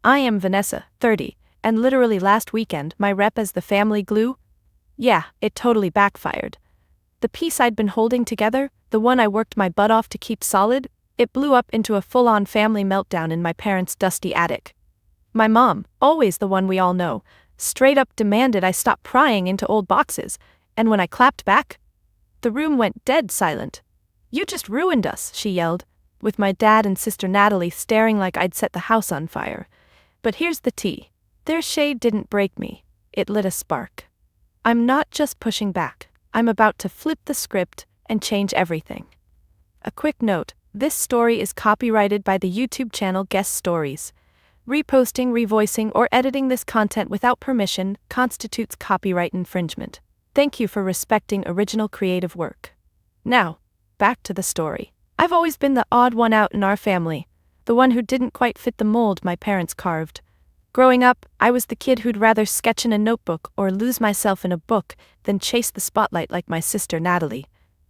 I am Vanessa, 30, and literally last weekend my rep as the family glue? Yeah, it totally backfired. The piece I'd been holding together, the one I worked my butt off to keep solid, it blew up into a full-on family meltdown in my parents' dusty attic. My mom, always the one we all know, straight up demanded I stop prying into old boxes, and when I clapped back, the room went dead silent. "You just ruined us," she yelled, with my dad and sister Natalie staring like I'd set the house on fire. But here's the tea. Their shade didn't break me. It lit a spark. I'm not just pushing back. I'm about to flip the script and change everything. A quick note, this story is copyrighted by the YouTube channel Guest Stories. Reposting, revoicing, or editing this content without permission constitutes copyright infringement. Thank you for respecting original creative work. Now, back to the story. I've always been the odd one out in our family, the one who didn't quite fit the mold my parents carved. Growing up, I was the kid who'd rather sketch in a notebook or lose myself in a book than chase the spotlight like my sister Natalie.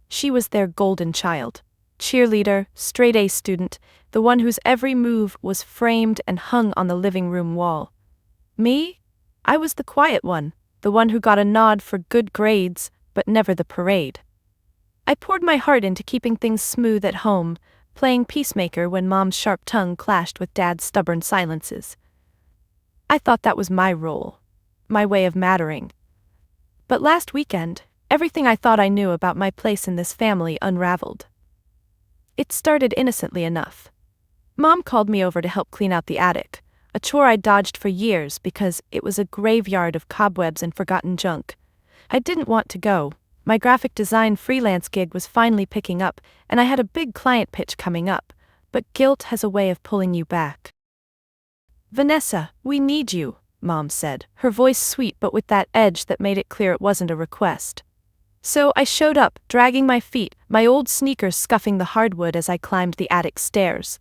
She was their golden child. Cheerleader, straight-A student, the one whose every move was framed and hung on the living room wall. Me? I was the quiet one, the one who got a nod for good grades, but never the parade. I poured my heart into keeping things smooth at home, playing peacemaker when Mom's sharp tongue clashed with Dad's stubborn silences. I thought that was my role, my way of mattering. But last weekend, everything I thought I knew about my place in this family unraveled. It started innocently enough. Mom called me over to help clean out the attic, a chore I'd dodged for years because it was a graveyard of cobwebs and forgotten junk. I didn't want to go. My graphic design freelance gig was finally picking up, and I had a big client pitch coming up, but guilt has a way of pulling you back. "Vanessa, we need you," Mom said, her voice sweet but with that edge that made it clear it wasn't a request. So I showed up, dragging my feet, my old sneakers scuffing the hardwood as I climbed the attic stairs.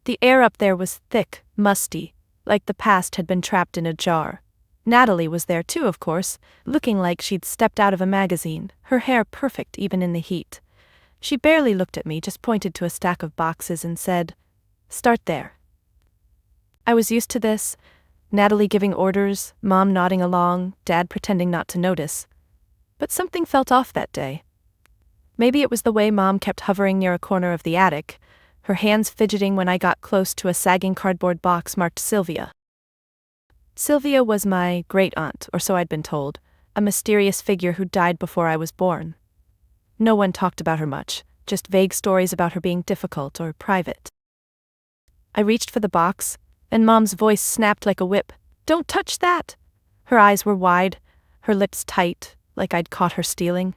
The air up there was thick, musty, like the past had been trapped in a jar. Natalie was there too, of course, looking like she'd stepped out of a magazine, her hair perfect even in the heat. She barely looked at me, just pointed to a stack of boxes and said, "Start there." I was used to this, Natalie giving orders, Mom nodding along, Dad pretending not to notice. But something felt off that day. Maybe it was the way Mom kept hovering near a corner of the attic, her hands fidgeting when I got close to a sagging cardboard box marked Sylvia. Sylvia was my great-aunt, or so I'd been told, a mysterious figure who died before I was born. No one talked about her much, just vague stories about her being difficult or private. I reached for the box, and Mom's voice snapped like a whip. "Don't touch that!" Her eyes were wide, her lips tight, like I'd caught her stealing.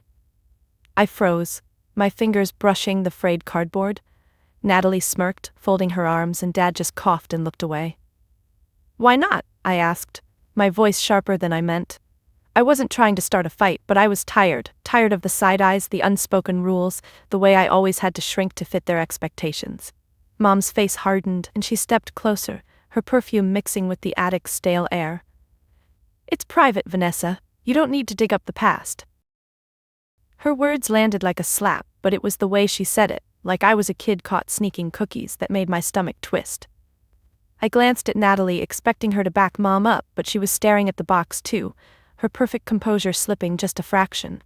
I froze, my fingers brushing the frayed cardboard. Natalie smirked, folding her arms, and Dad just coughed and looked away. "Why not?" I asked, my voice sharper than I meant. I wasn't trying to start a fight, but I was tired of the side eyes, the unspoken rules, the way I always had to shrink to fit their expectations. Mom's face hardened, and she stepped closer, her perfume mixing with the attic's stale air. "It's private, Vanessa. You don't need to dig up the past." Her words landed like a slap, but it was the way she said it, like I was a kid caught sneaking cookies, that made my stomach twist. I glanced at Natalie, expecting her to back Mom up, but she was staring at the box too, her perfect composure slipping just a fraction.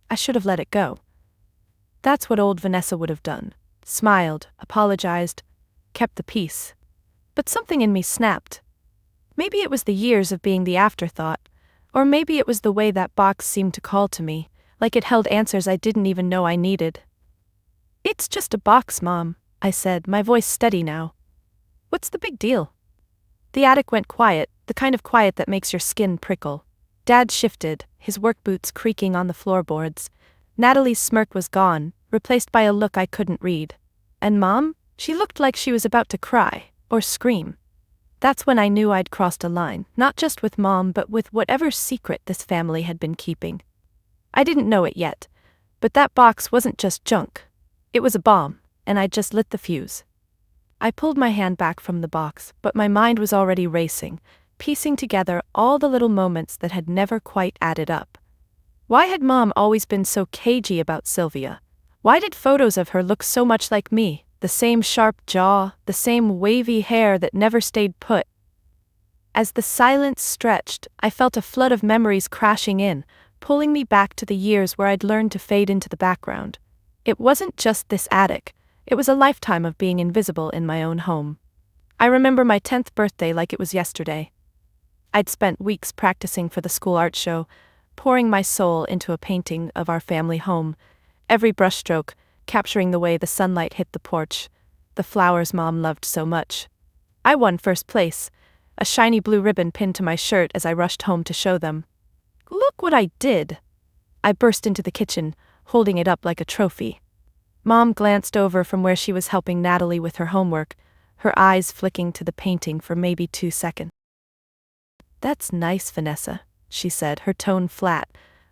I should have let it go. That's what old Vanessa would have done. Smiled, apologized, kept the peace. But something in me snapped. Maybe it was the years of being the afterthought, or maybe it was the way that box seemed to call to me, like it held answers I didn't even know I needed. "It's just a box, Mom," I said, my voice steady now. "What's the big deal?" The attic went quiet, the kind of quiet that makes your skin prickle. Dad shifted, his work boots creaking on the floorboards. Natalie's smirk was gone, replaced by a look I couldn't read. And Mom? She looked like she was about to cry, or scream. That's when I knew I'd crossed a line, not just with Mom but with whatever secret this family had been keeping. I didn't know it yet, but that box wasn't just junk. It was a bomb, and I'd just lit the fuse. I pulled my hand back from the box, but my mind was already racing, piecing together all the little moments that had never quite added up. Why had Mom always been so cagey about Sylvia? Why did photos of her look so much like me? The same sharp jaw, the same wavy hair that never stayed put. As the silence stretched, I felt a flood of memories crashing in, pulling me back to the years where I'd learned to fade into the background. It wasn't just this attic, it was a lifetime of being invisible in my own home. I remember my 10th birthday like it was yesterday. I'd spent weeks practicing for the school art show, pouring my soul into a painting of our family home, every brushstroke capturing the way the sunlight hit the porch, the flowers Mom loved so much. I won first place, a shiny blue ribbon pinned to my shirt as I rushed home to show them. "Look what I did!" I burst into the kitchen, holding it up like a trophy. Mom glanced over from where she was helping Natalie with her homework, her eyes flicking to the painting for maybe 2 seconds. "That's nice, Vanessa," she said, her tone flat,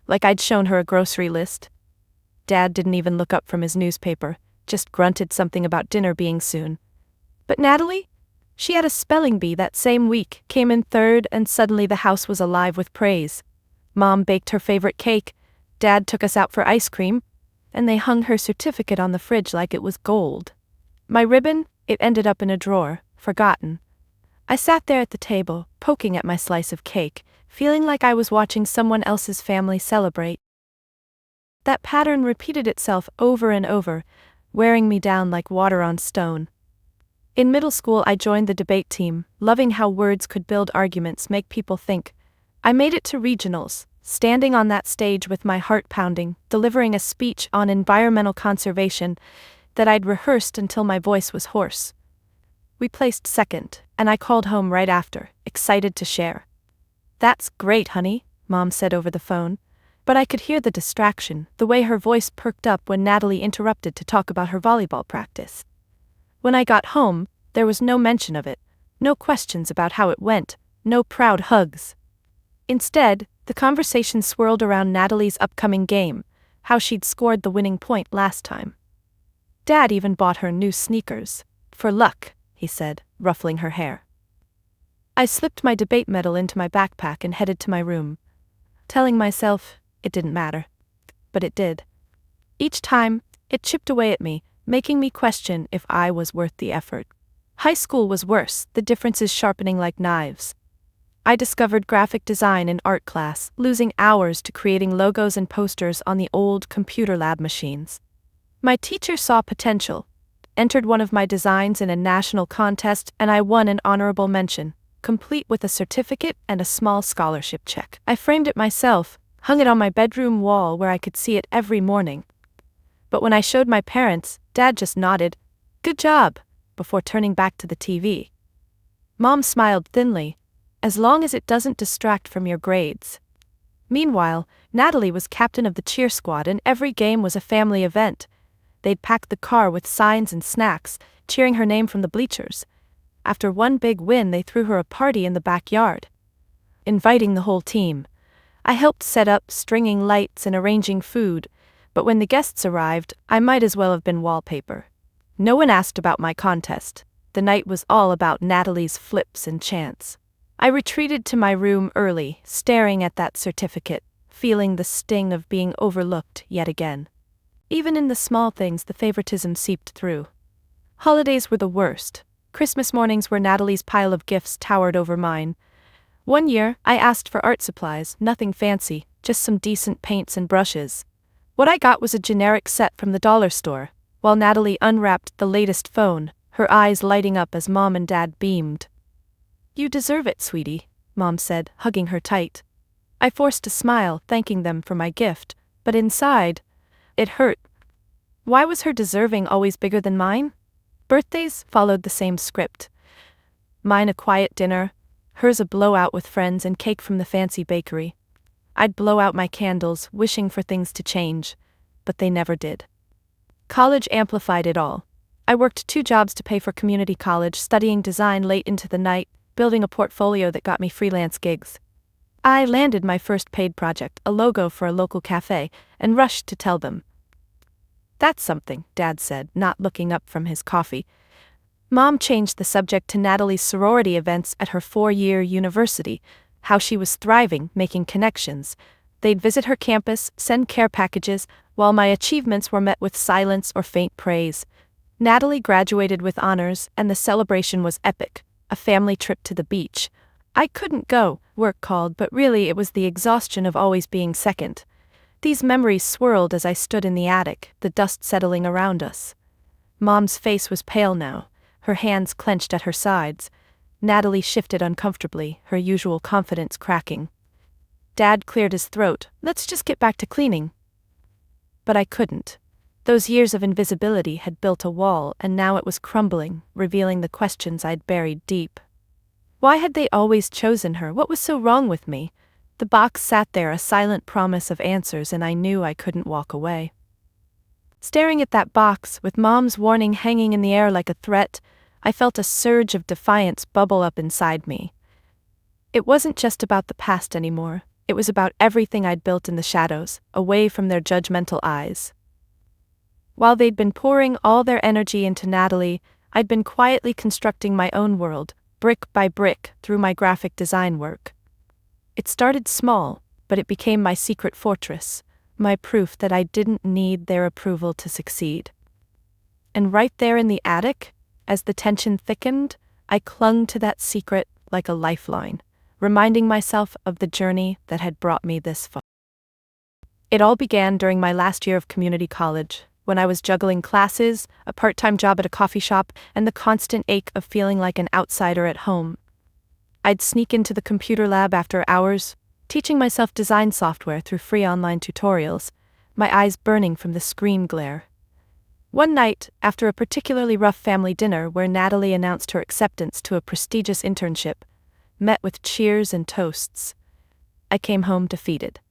like I'd shown her a grocery list. Dad didn't even look up from his newspaper, just grunted something about dinner being soon. But Natalie? She had a spelling bee that same week, came in third, and suddenly the house was alive with praise. Mom baked her favorite cake, Dad took us out for ice cream, and they hung her certificate on the fridge like it was gold. My ribbon, it ended up in a drawer, forgotten. I sat there at the table, poking at my slice of cake, feeling like I was watching someone else's family celebrate. That pattern repeated itself over and over, wearing me down like water on stone. In middle school I joined the debate team, loving how words could build arguments, make people think. I made it to regionals, standing on that stage with my heart pounding, delivering a speech on environmental conservation that I'd rehearsed until my voice was hoarse. We placed second, and I called home right after, excited to share. "That's great, honey," Mom said over the phone. But I could hear the distraction, the way her voice perked up when Natalie interrupted to talk about her volleyball practice. When I got home, there was no mention of it, no questions about how it went, no proud hugs. Instead, the conversation swirled around Natalie's upcoming game, how she'd scored the winning point last time. Dad even bought her new sneakers. "For luck," he said, ruffling her hair. I slipped my debate medal into my backpack and headed to my room, telling myself it didn't matter. But it did. Each time, it chipped away at me, making me question if I was worth the effort. High school was worse, the differences sharpening like knives. I discovered graphic design in art class, losing hours to creating logos and posters on the old computer lab machines. My teacher saw potential, entered one of my designs in a national contest, and I won an honorable mention, complete with a certificate and a small scholarship check. I framed it myself, hung it on my bedroom wall where I could see it every morning. But when I showed my parents, Dad just nodded, "Good job," before turning back to the TV. Mom smiled thinly, "As long as it doesn't distract from your grades." Meanwhile, Natalie was captain of the cheer squad and every game was a family event. They'd packed the car with signs and snacks, cheering her name from the bleachers. After one big win, they threw her a party in the backyard, inviting the whole team. I helped set up, stringing lights and arranging food, but when the guests arrived, I might as well have been wallpaper. No one asked about my contest. The night was all about Natalie's flips and chants. I retreated to my room early, staring at that certificate, feeling the sting of being overlooked yet again. Even in the small things, the favoritism seeped through. Holidays were the worst. Christmas mornings where Natalie's pile of gifts towered over mine. One year, I asked for art supplies, nothing fancy, just some decent paints and brushes. What I got was a generic set from the dollar store, while Natalie unwrapped the latest phone, her eyes lighting up as Mom and Dad beamed. "You deserve it, sweetie," Mom said, hugging her tight. I forced a smile, thanking them for my gift, but inside, it hurt. Why was her deserving always bigger than mine? Birthdays followed the same script. Mine a quiet dinner, hers a blowout with friends and cake from the fancy bakery. I'd blow out my candles, wishing for things to change, but they never did. College amplified it all. I worked 2 jobs to pay for community college, studying design late into the night, building a portfolio that got me freelance gigs. I landed my first paid project, a logo for a local cafe, and rushed to tell them. "That's something," Dad said, not looking up from his coffee. Mom changed the subject to Natalie's sorority events at her 4-year university, how she was thriving, making connections. They'd visit her campus, send care packages, while my achievements were met with silence or faint praise. Natalie graduated with honors, and the celebration was epic, a family trip to the beach. I couldn't go, work called, but really it was the exhaustion of always being second. These memories swirled as I stood in the attic, the dust settling around us. Mom's face was pale now, her hands clenched at her sides. Natalie shifted uncomfortably, her usual confidence cracking. Dad cleared his throat. Let's just get back to cleaning. But I couldn't. Those years of invisibility had built a wall, and now it was crumbling, revealing the questions I'd buried deep. Why had they always chosen her? What was so wrong with me? The box sat there, a silent promise of answers, and I knew I couldn't walk away. Staring at that box, with Mom's warning hanging in the air like a threat, I felt a surge of defiance bubble up inside me. It wasn't just about the past anymore. It was about everything I'd built in the shadows, away from their judgmental eyes. While they'd been pouring all their energy into Natalie, I'd been quietly constructing my own world, brick by brick, through my graphic design work. It started small, but it became my secret fortress, my proof that I didn't need their approval to succeed. And right there in the attic, as the tension thickened, I clung to that secret like a lifeline, reminding myself of the journey that had brought me this far. It all began during my last year of community college, when I was juggling classes, a part-time job at a coffee shop, and the constant ache of feeling like an outsider at home. I'd sneak into the computer lab after hours, teaching myself design software through free online tutorials, my eyes burning from the screen glare. One night, after a particularly rough family dinner where Natalie announced her acceptance to a prestigious internship, met with cheers and toasts, I came home defeated.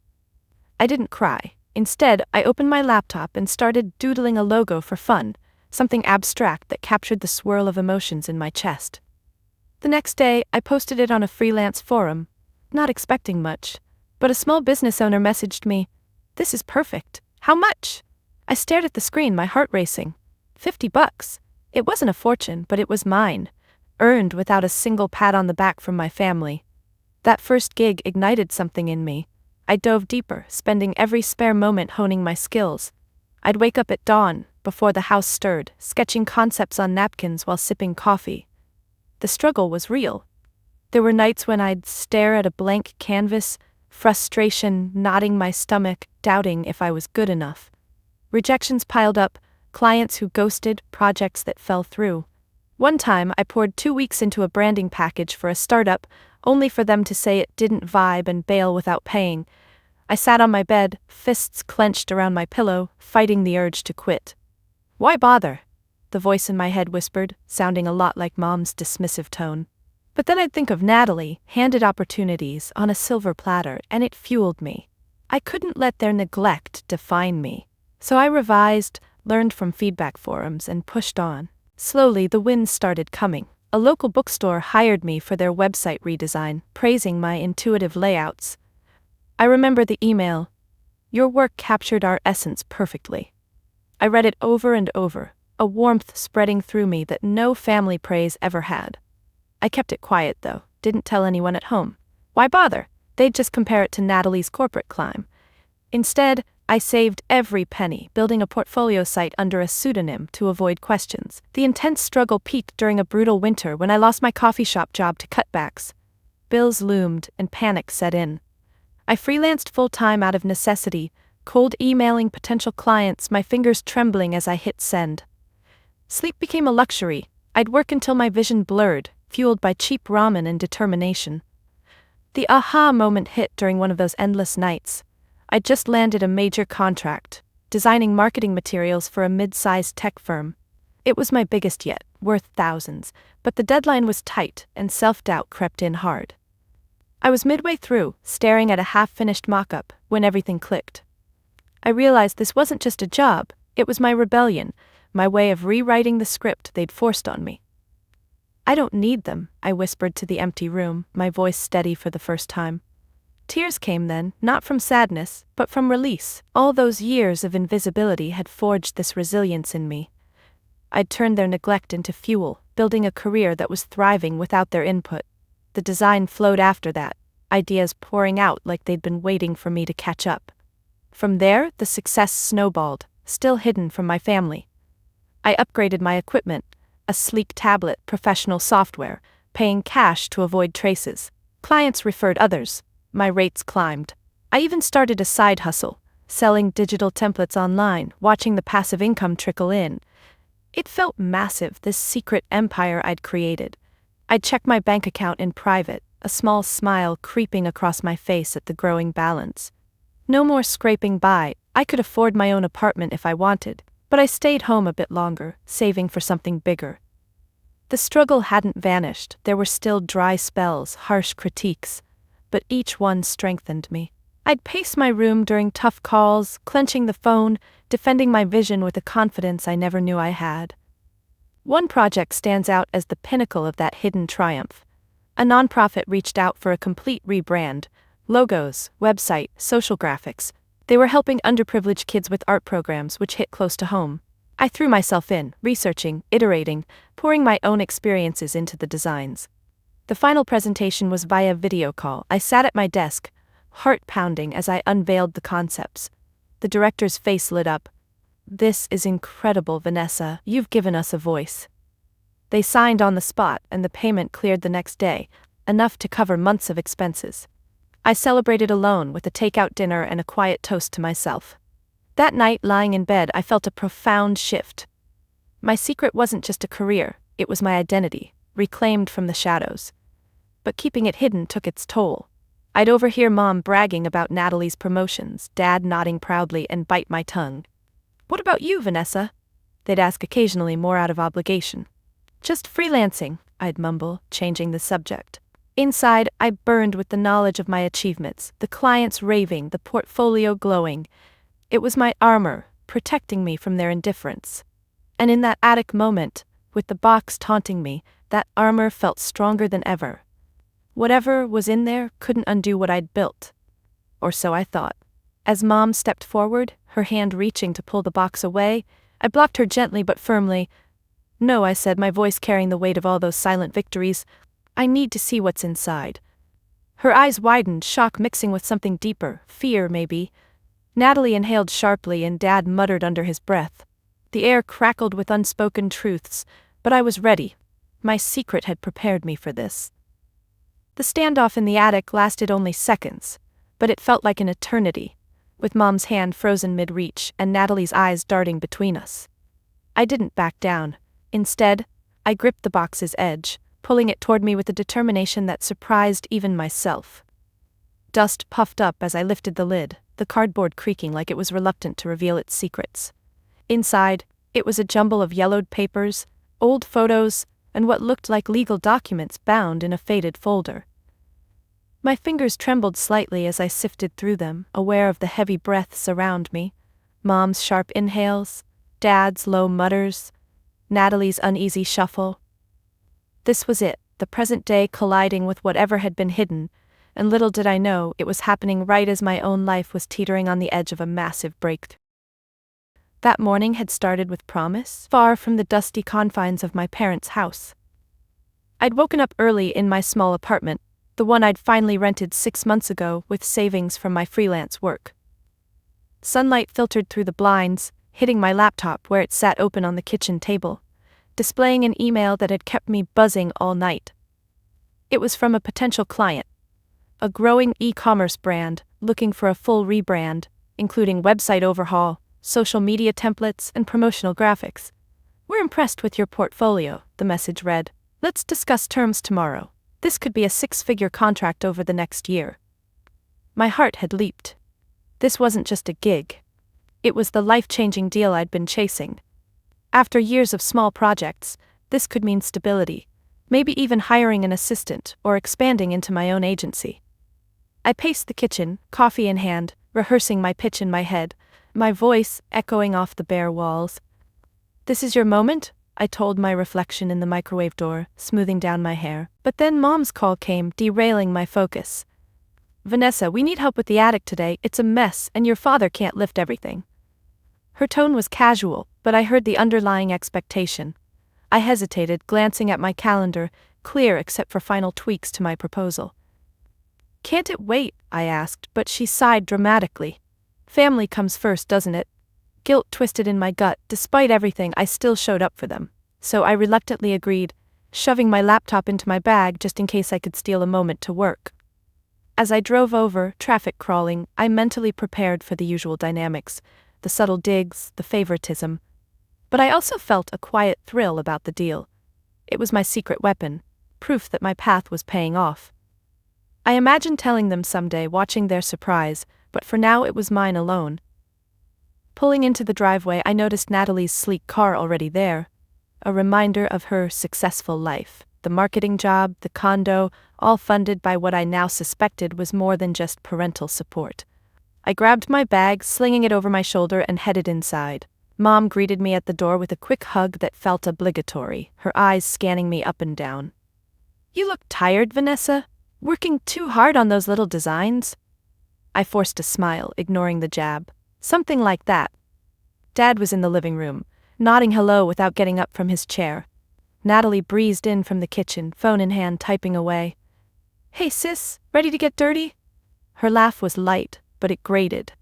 I didn't cry. Instead, I opened my laptop and started doodling a logo for fun, something abstract that captured the swirl of emotions in my chest. The next day, I posted it on a freelance forum, not expecting much, but a small business owner messaged me, "This is perfect. How much?" I stared at the screen, my heart racing. $50. It wasn't a fortune, but it was mine, earned without a single pat on the back from my family. That first gig ignited something in me. I dove deeper, spending every spare moment honing my skills. I'd wake up at dawn, before the house stirred, sketching concepts on napkins while sipping coffee. The struggle was real. There were nights when I'd stare at a blank canvas, frustration knotting my stomach, doubting if I was good enough. Rejections piled up, clients who ghosted, projects that fell through. One time, I poured 2 weeks into a branding package for a startup, only for them to say it didn't vibe and bail without paying. I sat on my bed, fists clenched around my pillow, fighting the urge to quit. "Why bother?" the voice in my head whispered, sounding a lot like Mom's dismissive tone. But then I'd think of Natalie, handed opportunities on a silver platter, and it fueled me. I couldn't let their neglect define me. So I revised, learned from feedback forums, and pushed on. Slowly, the wins started coming. A local bookstore hired me for their website redesign, praising my intuitive layouts. I remember the email, "Your work captured our essence perfectly." I read it over and over, a warmth spreading through me that no family praise ever had. I kept it quiet though, didn't tell anyone at home. Why bother? They'd just compare it to Natalie's corporate climb. Instead, I saved every penny, building a portfolio site under a pseudonym to avoid questions. The intense struggle peaked during a brutal winter when I lost my coffee shop job to cutbacks. Bills loomed and panic set in. I freelanced full-time out of necessity, cold emailing potential clients, my fingers trembling as I hit send. Sleep became a luxury. I'd work until my vision blurred, fueled by cheap ramen and determination. The aha moment hit during one of those endless nights. I'd just landed a major contract, designing marketing materials for a mid-sized tech firm. It was my biggest yet, worth thousands, but the deadline was tight and self-doubt crept in hard. I was midway through, staring at a half-finished mock-up, when everything clicked. I realized this wasn't just a job, it was my rebellion, my way of rewriting the script they'd forced on me. "I don't need them," I whispered to the empty room, my voice steady for the first time. Tears came then, not from sadness, but from release. All those years of invisibility had forged this resilience in me. I'd turned their neglect into fuel, building a career that was thriving without their input. The design flowed after that, ideas pouring out like they'd been waiting for me to catch up. From there, the success snowballed, still hidden from my family. I upgraded my equipment, a sleek tablet, professional software, paying cash to avoid traces. Clients referred others. My rates climbed. I even started a side hustle, selling digital templates online, watching the passive income trickle in. It felt massive, this secret empire I'd created. I'd check my bank account in private, a small smile creeping across my face at the growing balance. No more scraping by. I could afford my own apartment if I wanted, but I stayed home a bit longer, saving for something bigger. The struggle hadn't vanished. There were still dry spells, harsh critiques, but each one strengthened me. I'd pace my room during tough calls, clenching the phone, defending my vision with a confidence I never knew I had. One project stands out as the pinnacle of that hidden triumph. A nonprofit reached out for a complete rebrand: logos, website, social graphics. They were helping underprivileged kids with art programs which hit close to home. I threw myself in, researching, iterating, pouring my own experiences into the designs. The final presentation was via video call. I sat at my desk, heart pounding as I unveiled the concepts. The director's face lit up. "This is incredible, Vanessa. You've given us a voice." They signed on the spot, and the payment cleared the next day, enough to cover months of expenses. I celebrated alone with a takeout dinner and a quiet toast to myself. That night, lying in bed, I felt a profound shift. My secret wasn't just a career, it was my identity, reclaimed from the shadows. But keeping it hidden took its toll. I'd overhear Mom bragging about Natalie's promotions, Dad nodding proudly, and bite my tongue. "What about you, Vanessa?" They'd ask occasionally, more out of obligation. "Just freelancing," I'd mumble, changing the subject. Inside, I burned with the knowledge of my achievements, the clients raving, the portfolio glowing. It was my armor, protecting me from their indifference. And in that attic moment, with the box taunting me, that armor felt stronger than ever. Whatever was in there couldn't undo what I'd built. Or so I thought. As Mom stepped forward, her hand reaching to pull the box away, I blocked her gently but firmly. "No," I said, my voice carrying the weight of all those silent victories. "I need to see what's inside." Her eyes widened, shock mixing with something deeper, fear maybe. Natalie inhaled sharply and Dad muttered under his breath. The air crackled with unspoken truths, but I was ready. My secret had prepared me for this. The standoff in the attic lasted only seconds, but it felt like an eternity, with Mom's hand frozen mid-reach and Natalie's eyes darting between us. I didn't back down. Instead, I gripped the box's edge, pulling it toward me with a determination that surprised even myself. Dust puffed up as I lifted the lid, the cardboard creaking like it was reluctant to reveal its secrets. Inside, it was a jumble of yellowed papers, old photos, and what looked like legal documents bound in a faded folder. My fingers trembled slightly as I sifted through them, aware of the heavy breaths around me, Mom's sharp inhales, Dad's low mutters, Natalie's uneasy shuffle. This was it, the present day colliding with whatever had been hidden, and little did I know it was happening right as my own life was teetering on the edge of a massive breakthrough. That morning had started with promise, far from the dusty confines of my parents' house. I'd woken up early in my small apartment, the one I'd finally rented 6 months ago with savings from my freelance work. Sunlight filtered through the blinds, hitting my laptop where it sat open on the kitchen table, displaying an email that had kept me buzzing all night. It was from a potential client, a growing e-commerce brand looking for a full rebrand, including website overhaul, social media templates, and promotional graphics. "We're impressed with your portfolio," the message read. "Let's discuss terms tomorrow. This could be a 6-figure contract over the next year." My heart had leaped. This wasn't just a gig. It was the life-changing deal I'd been chasing. After years of small projects, this could mean stability, maybe even hiring an assistant or expanding into my own agency. I paced the kitchen, coffee in hand, rehearsing my pitch in my head, my voice echoing off the bare walls. "This is your moment," I told my reflection in the microwave door, smoothing down my hair. But then Mom's call came, derailing my focus. "Vanessa, we need help with the attic today. It's a mess, and your father can't lift everything." Her tone was casual, but I heard the underlying expectation. I hesitated, glancing at my calendar, clear except for final tweaks to my proposal. "Can't it wait?" I asked, but she sighed dramatically. "Family comes first, doesn't it?" Guilt twisted in my gut. Despite everything, I still showed up for them, so I reluctantly agreed, shoving my laptop into my bag just in case I could steal a moment to work. As I drove over, traffic crawling, I mentally prepared for the usual dynamics, the subtle digs, the favoritism. But I also felt a quiet thrill about the deal. It was my secret weapon, proof that my path was paying off. I imagined telling them someday, watching their surprise, but for now it was mine alone. Pulling into the driveway, I noticed Natalie's sleek car already there, a reminder of her successful life. The marketing job, the condo, all funded by what I now suspected was more than just parental support. I grabbed my bag, slinging it over my shoulder, and headed inside. Mom greeted me at the door with a quick hug that felt obligatory, her eyes scanning me up and down. "You look tired, Vanessa. Working too hard on those little designs?" I forced a smile, ignoring the jab. "Something like that." Dad was in the living room, nodding hello without getting up from his chair. Natalie breezed in from the kitchen, phone in hand, typing away. "Hey sis, ready to get dirty?" Her laugh was light, but it grated.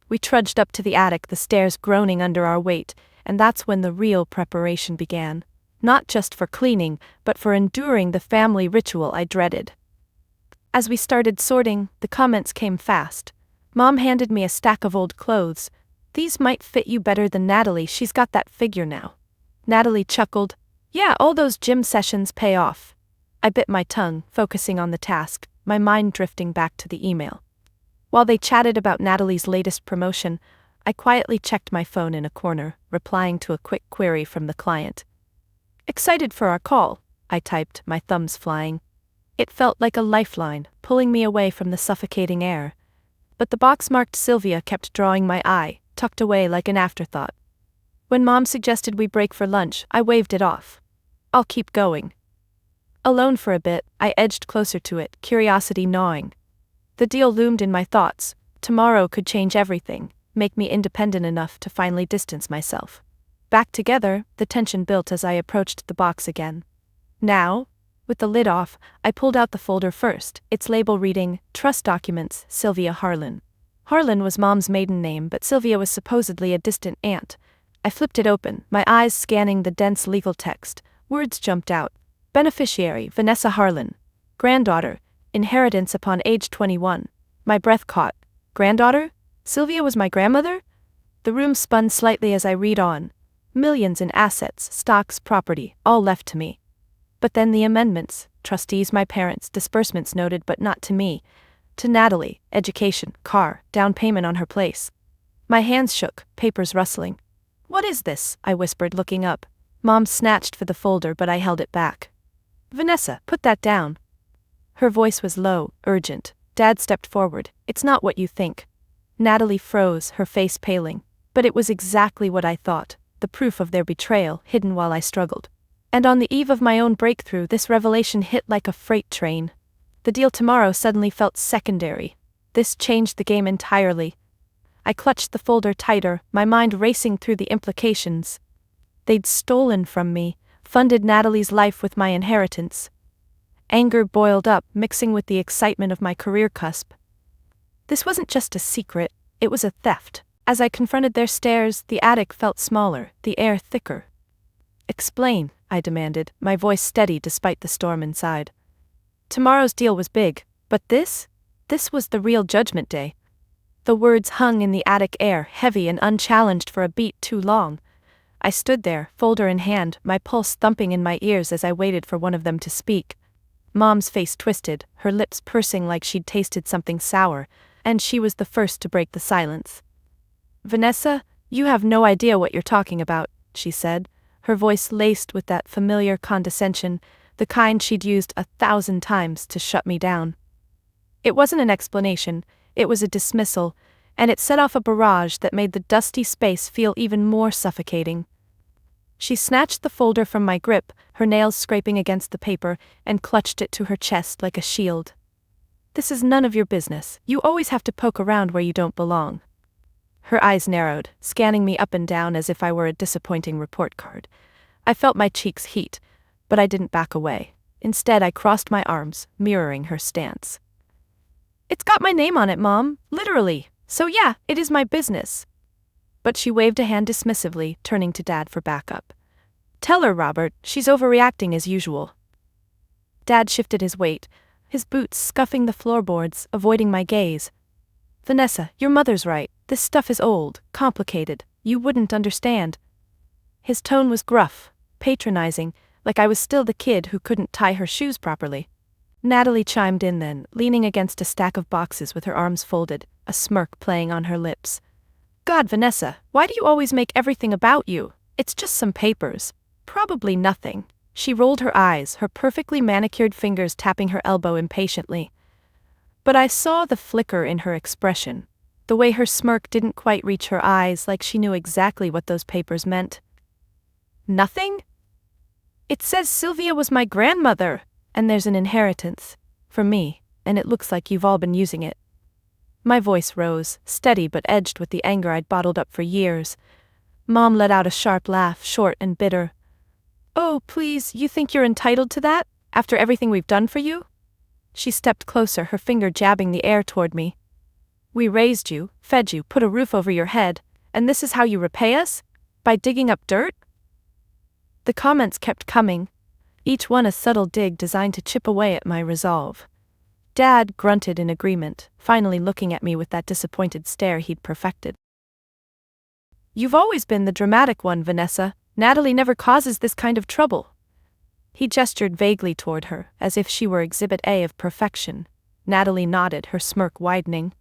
We trudged up to the attic, the stairs groaning under our weight, and that's when the real preparation began. Not just for cleaning, but for enduring the family ritual I dreaded. As we started sorting, the comments came fast. Mom handed me a stack of old clothes. "These might fit you better than Natalie, she's got that figure now." Natalie chuckled. "Yeah, all those gym sessions pay off." I bit my tongue, focusing on the task, my mind drifting back to the email. While they chatted about Natalie's latest promotion, I quietly checked my phone in a corner, replying to a quick query from the client. "Excited for our call," I typed, my thumbs flying. It felt like a lifeline, pulling me away from the suffocating air. But the box marked Sylvia kept drawing my eye, tucked away like an afterthought. When Mom suggested we break for lunch, I waved it off. I'll keep going. Alone for a bit, I edged closer to it, curiosity gnawing. The deal loomed in my thoughts. Tomorrow could change everything, make me independent enough to finally distance myself. Back together, the tension built as I approached the box again. Now, with the lid off, I pulled out the folder first, its label reading, "Trust Documents, Sylvia Harlan." Harlan was Mom's maiden name, but Sylvia was supposedly a distant aunt. I flipped it open, my eyes scanning the dense legal text. Words jumped out. Beneficiary, Vanessa Harlan. Granddaughter, inheritance upon age 21. My breath caught. Granddaughter? Sylvia was my grandmother? The room spun slightly as I read on. Millions in assets, stocks, property, all left to me. But then the amendments. Trustees my parents, disbursements noted but not to me. To Natalie, education, car, down payment on her place. My hands shook, papers rustling. "What is this?" I whispered, looking up. Mom snatched for the folder, but I held it back. "Vanessa, put that down." Her voice was low, urgent. Dad stepped forward. "It's not what you think." Natalie froze, her face paling. But it was exactly what I thought, the proof of their betrayal, hidden while I struggled. And on the eve of my own breakthrough, this revelation hit like a freight train. The deal tomorrow suddenly felt secondary. This changed the game entirely. I clutched the folder tighter, my mind racing through the implications. They'd stolen from me, funded Natalie's life with my inheritance. Anger boiled up, mixing with the excitement of my career cusp. This wasn't just a secret, it was a theft. As I confronted their stares, the attic felt smaller, the air thicker. "Explain," I demanded, my voice steady despite the storm inside. Tomorrow's deal was big, but this was the real judgment day. The words hung in the attic air, heavy and unchallenged for a beat too long. I stood there, folder in hand, my pulse thumping in my ears as I waited for one of them to speak. Mom's face twisted, her lips pursing like she'd tasted something sour, and she was the first to break the silence. "Vanessa, you have no idea what you're talking about," she said, her voice laced with that familiar condescension, the kind she'd used 1,000 times to shut me down. It wasn't an explanation, it was a dismissal, and it set off a barrage that made the dusty space feel even more suffocating. She snatched the folder from my grip, her nails scraping against the paper, and clutched it to her chest like a shield. "This is none of your business. You always have to poke around where you don't belong." Her eyes narrowed, scanning me up and down as if I were a disappointing report card. I felt my cheeks heat, but I didn't back away. Instead, I crossed my arms, mirroring her stance. "It's got my name on it, Mom, literally. So yeah, it is my business." But she waved a hand dismissively, turning to Dad for backup. "Tell her, Robert, she's overreacting as usual." Dad shifted his weight, his boots scuffing the floorboards, avoiding my gaze. Vanessa, your mother's right. This stuff is old, complicated. You wouldn't understand. His tone was gruff, patronizing, like I was still the kid who couldn't tie her shoes properly. Natalie chimed in then, leaning against a stack of boxes with her arms folded, a smirk playing on her lips. God, Vanessa, why do you always make everything about you? It's just some papers. Probably nothing. She rolled her eyes, her perfectly manicured fingers tapping her elbow impatiently. But I saw the flicker in her expression, the way her smirk didn't quite reach her eyes, like she knew exactly what those papers meant. Nothing? It says Sylvia was my grandmother, and there's an inheritance. For me, and it looks like you've all been using it. My voice rose, steady but edged with the anger I'd bottled up for years. Mom let out a sharp laugh, short and bitter. Oh, please, you think you're entitled to that, after everything we've done for you? She stepped closer, her finger jabbing the air toward me. We raised you, fed you, put a roof over your head, and this is how you repay us? By digging up dirt? The comments kept coming, each one a subtle dig designed to chip away at my resolve. Dad grunted in agreement, finally looking at me with that disappointed stare he'd perfected. You've always been the dramatic one, Vanessa. Natalie never causes this kind of trouble. He gestured vaguely toward her, as if she were Exhibit A of perfection. Natalie nodded, her smirk widening.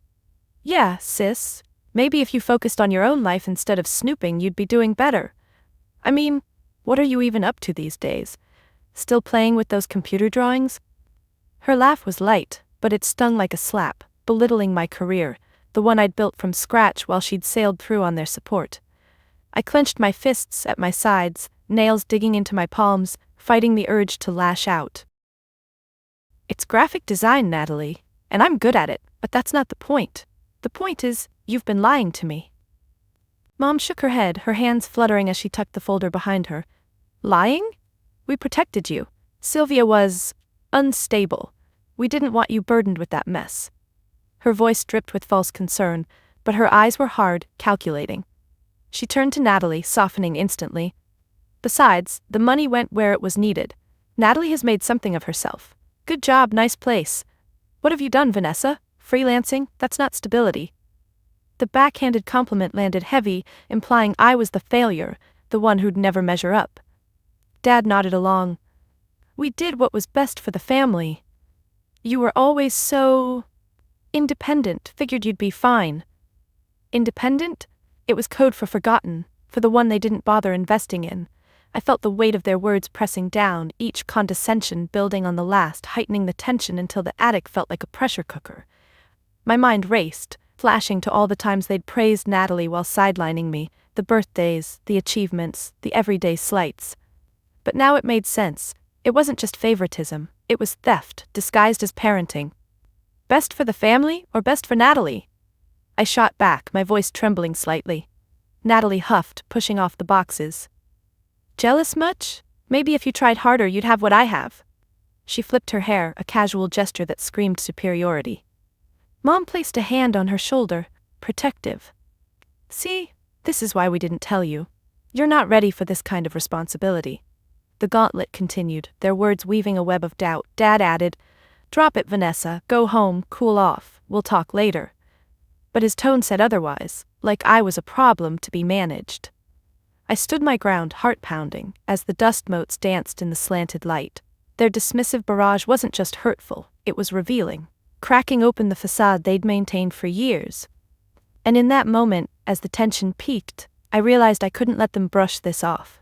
Yeah, sis. Maybe if you focused on your own life instead of snooping, you'd be doing better. I mean, what are you even up to these days? Still playing with those computer drawings? Her laugh was light, but it stung like a slap, belittling my career, the one I'd built from scratch while she'd sailed through on their support. I clenched my fists at my sides, nails digging into my palms, fighting the urge to lash out. It's graphic design, Natalie, and I'm good at it, but that's not the point. The point is, you've been lying to me. Mom shook her head, her hands fluttering as she tucked the folder behind her. Lying? We protected you. Sylvia was unstable. We didn't want you burdened with that mess. Her voice dripped with false concern, but her eyes were hard, calculating. She turned to Natalie, softening instantly. Besides, the money went where it was needed. Natalie has made something of herself. Good job, nice place. What have you done, Vanessa? Freelancing? That's not stability. The backhanded compliment landed heavy, implying I was the failure, the one who'd never measure up. Dad nodded along. We did what was best for the family. You were always so independent, figured you'd be fine. Independent? It was code for forgotten, for the one they didn't bother investing in. I felt the weight of their words pressing down, each condescension building on the last, heightening the tension until the attic felt like a pressure cooker. My mind raced, flashing to all the times they'd praised Natalie while sidelining me, the birthdays, the achievements, the everyday slights. But now it made sense. It wasn't just favoritism, it was theft, disguised as parenting. Best for the family, or best for Natalie? I shot back, my voice trembling slightly. Natalie huffed, pushing off the boxes. Jealous much? Maybe if you tried harder you'd have what I have. She flipped her hair, a casual gesture that screamed superiority. Mom placed a hand on her shoulder, protective. See, this is why we didn't tell you. You're not ready for this kind of responsibility. The gauntlet continued, their words weaving a web of doubt. Dad added, Drop it, Vanessa, go home, cool off, we'll talk later. But his tone said otherwise, like I was a problem to be managed. I stood my ground, heart pounding, as the dust motes danced in the slanted light. Their dismissive barrage wasn't just hurtful, it was revealing, cracking open the facade they'd maintained for years. And in that moment, as the tension peaked, I realized I couldn't let them brush this off.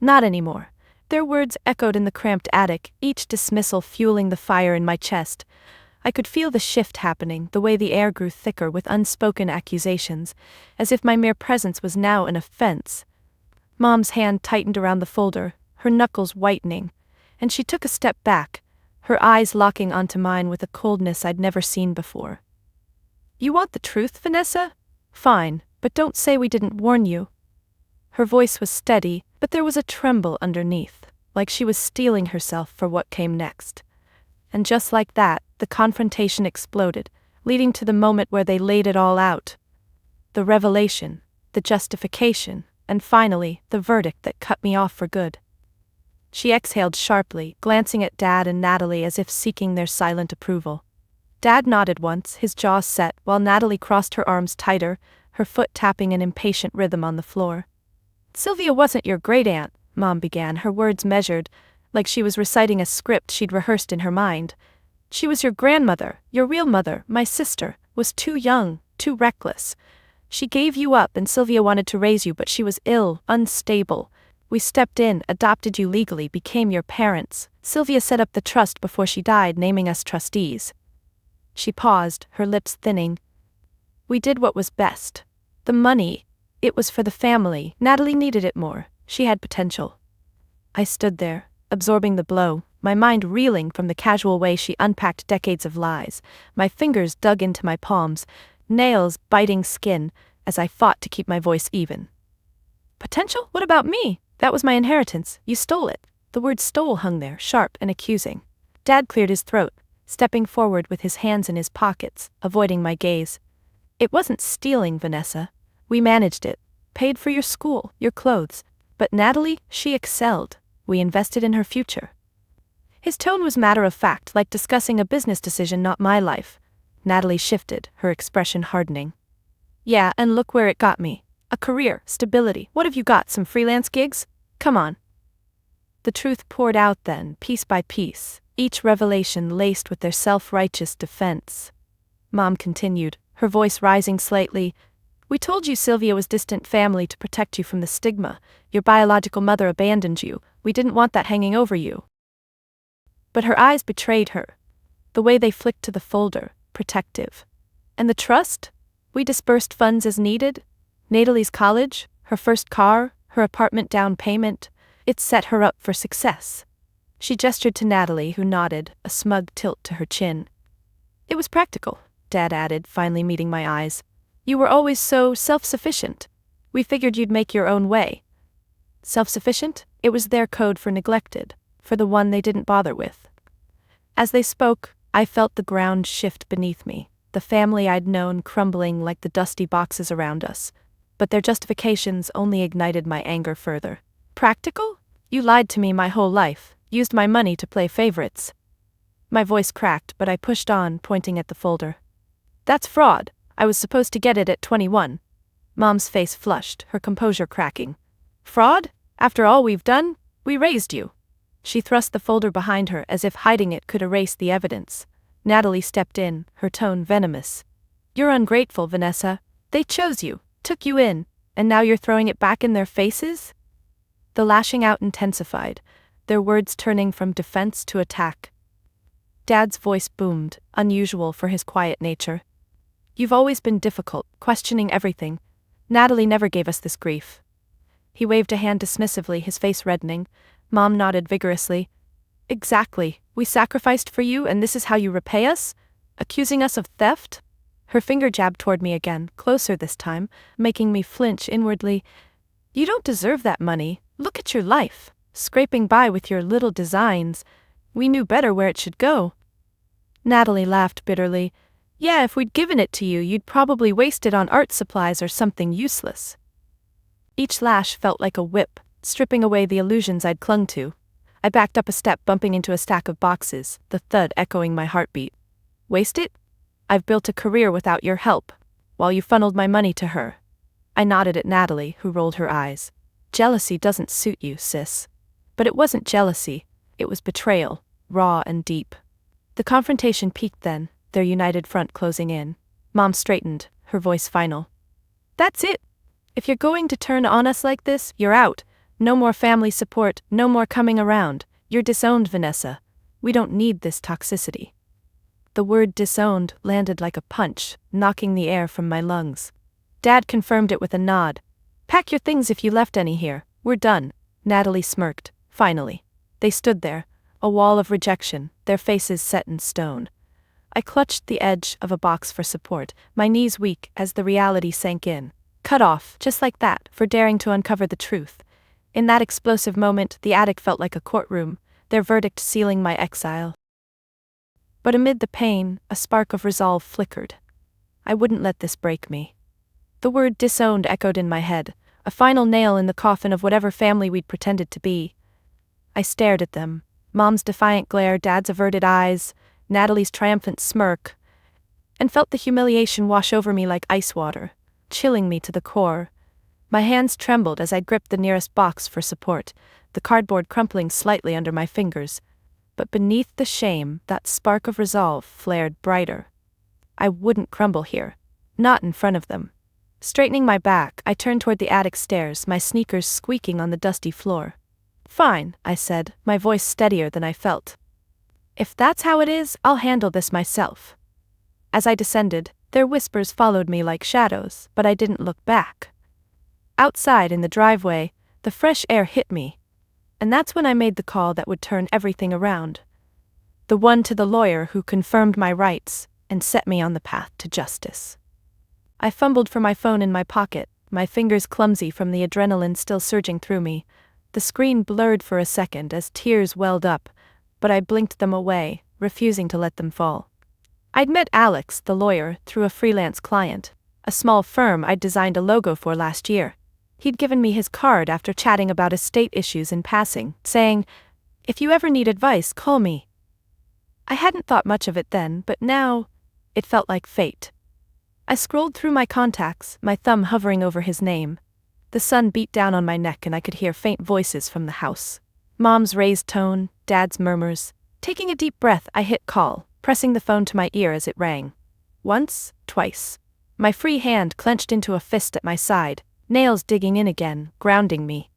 Not anymore. Their words echoed in the cramped attic, each dismissal fueling the fire in my chest. I could feel the shift happening, the way the air grew thicker with unspoken accusations, as if my mere presence was now an offense. Mom's hand tightened around the folder, her knuckles whitening, and she took a step back, her eyes locking onto mine with a coldness I'd never seen before. You want the truth, Vanessa? Fine, but don't say we didn't warn you. Her voice was steady, but there was a tremble underneath, like she was steeling herself for what came next. And just like that, the confrontation exploded, leading to the moment where they laid it all out. The revelation, the justification, and finally, the verdict that cut me off for good. She exhaled sharply, glancing at Dad and Natalie as if seeking their silent approval. Dad nodded once, his jaws set, while Natalie crossed her arms tighter, her foot tapping an impatient rhythm on the floor. "Sylvia wasn't your great-aunt," Mom began, her words measured, like she was reciting a script she'd rehearsed in her mind. "She was your grandmother, your real mother. My sister was too young, too reckless. She gave you up and Sylvia wanted to raise you, but she was ill, unstable. We stepped in, adopted you legally, became your parents. Sylvia set up the trust before she died, naming us trustees." She paused, her lips thinning. "We did what was best. The money, it was for the family. Natalie needed it more. She had potential." I stood there, absorbing the blow, my mind reeling from the casual way she unpacked decades of lies. My fingers dug into my palms, nails biting skin, as I fought to keep my voice even. "Potential? What about me? That was my inheritance. You stole it." The word stole hung there, sharp and accusing. Dad cleared his throat, stepping forward with his hands in his pockets, avoiding my gaze. "It wasn't stealing, Vanessa. We managed it. Paid for your school, your clothes. But Natalie, she excelled. We invested in her future." His tone was matter-of-fact, like discussing a business decision, not my life. Natalie shifted, her expression hardening. "Yeah, and look where it got me. A career, stability. What have you got, some freelance gigs? Come on." The truth poured out then, piece by piece, each revelation laced with their self-righteous defense. Mom continued, her voice rising slightly. "We told you Sylvia was distant family to protect you from the stigma. Your biological mother abandoned you. We didn't want that hanging over you." But her eyes betrayed her. The way they flicked to the folder, protective. "And the trust? We dispersed funds as needed. Natalie's college, her first car, her apartment down payment. It set her up for success." She gestured to Natalie, who nodded, a smug tilt to her chin. "It was practical," Dad added, finally meeting my eyes. "You were always so self-sufficient. We figured you'd make your own way." Self-sufficient? It was their code for neglected, for the one they didn't bother with. As they spoke, I felt the ground shift beneath me, the family I'd known crumbling like the dusty boxes around us. But their justifications only ignited my anger further. "Practical? You lied to me my whole life, used my money to play favorites." My voice cracked, but I pushed on, pointing at the folder. "That's fraud. I was supposed to get it at 21. Mom's face flushed, her composure cracking. "Fraud? After all we've done? We raised you." She thrust the folder behind her as if hiding it could erase the evidence. Natalie stepped in, her tone venomous. "You're ungrateful, Vanessa. They chose you, took you in, and now you're throwing it back in their faces?" The lashing out intensified, their words turning from defense to attack. Dad's voice boomed, unusual for his quiet nature. "You've always been difficult, questioning everything. Natalie never gave us this grief." He waved a hand dismissively, his face reddening. Mom nodded vigorously. "Exactly. We sacrificed for you, and this is how you repay us? Accusing us of theft?" Her finger jabbed toward me again, closer this time, making me flinch inwardly. "You don't deserve that money. Look at your life. Scraping by with your little designs. We knew better where it should go." Natalie laughed bitterly. "Yeah, if we'd given it to you, you'd probably waste it on art supplies or something useless." Each lash felt like a whip, stripping away the illusions I'd clung to. I backed up a step, bumping into a stack of boxes, the thud echoing my heartbeat. "Waste it? I've built a career without your help, while you funneled my money to her." I nodded at Natalie, who rolled her eyes. "Jealousy doesn't suit you, sis." But it wasn't jealousy, it was betrayal, raw and deep. The confrontation peaked then, their united front closing in. Mom straightened, her voice final. "That's it. If you're going to turn on us like this, you're out. No more family support, no more coming around. You're disowned, Vanessa. We don't need this toxicity." The word disowned landed like a punch, knocking the air from my lungs. Dad confirmed it with a nod. "Pack your things if you left any here. We're done." Natalie smirked, finally. They stood there, a wall of rejection, their faces set in stone. I clutched the edge of a box for support, my knees weak as the reality sank in. Cut off, just like that, for daring to uncover the truth. In that explosive moment, the attic felt like a courtroom, their verdict sealing my exile. But amid the pain, a spark of resolve flickered. I wouldn't let this break me. The word disowned echoed in my head, a final nail in the coffin of whatever family we'd pretended to be. I stared at them. Mom's defiant glare, Dad's averted eyes, Natalie's triumphant smirk, and felt the humiliation wash over me like ice water, chilling me to the core. My hands trembled as I gripped the nearest box for support, the cardboard crumpling slightly under my fingers. But beneath the shame, that spark of resolve flared brighter. I wouldn't crumble here. Not in front of them. Straightening my back, I turned toward the attic stairs, my sneakers squeaking on the dusty floor. "Fine," I said, my voice steadier than I felt. "If that's how it is, I'll handle this myself." As I descended, their whispers followed me like shadows, but I didn't look back. Outside in the driveway, the fresh air hit me. And that's when I made the call that would turn everything around. The one to the lawyer who confirmed my rights and set me on the path to justice. I fumbled for my phone in my pocket, my fingers clumsy from the adrenaline still surging through me. The screen blurred for a second as tears welled up, but I blinked them away, refusing to let them fall. I'd met Alex, the lawyer, through a freelance client, a small firm I'd designed a logo for last year. He'd given me his card after chatting about estate issues in passing, saying, "If you ever need advice, call me." I hadn't thought much of it then, but now, it felt like fate. I scrolled through my contacts, my thumb hovering over his name. The sun beat down on my neck and I could hear faint voices from the house. Mom's raised tone, Dad's murmurs. Taking a deep breath, I hit call, pressing the phone to my ear as it rang. Once, twice. My free hand clenched into a fist at my side, nails digging in again, grounding me.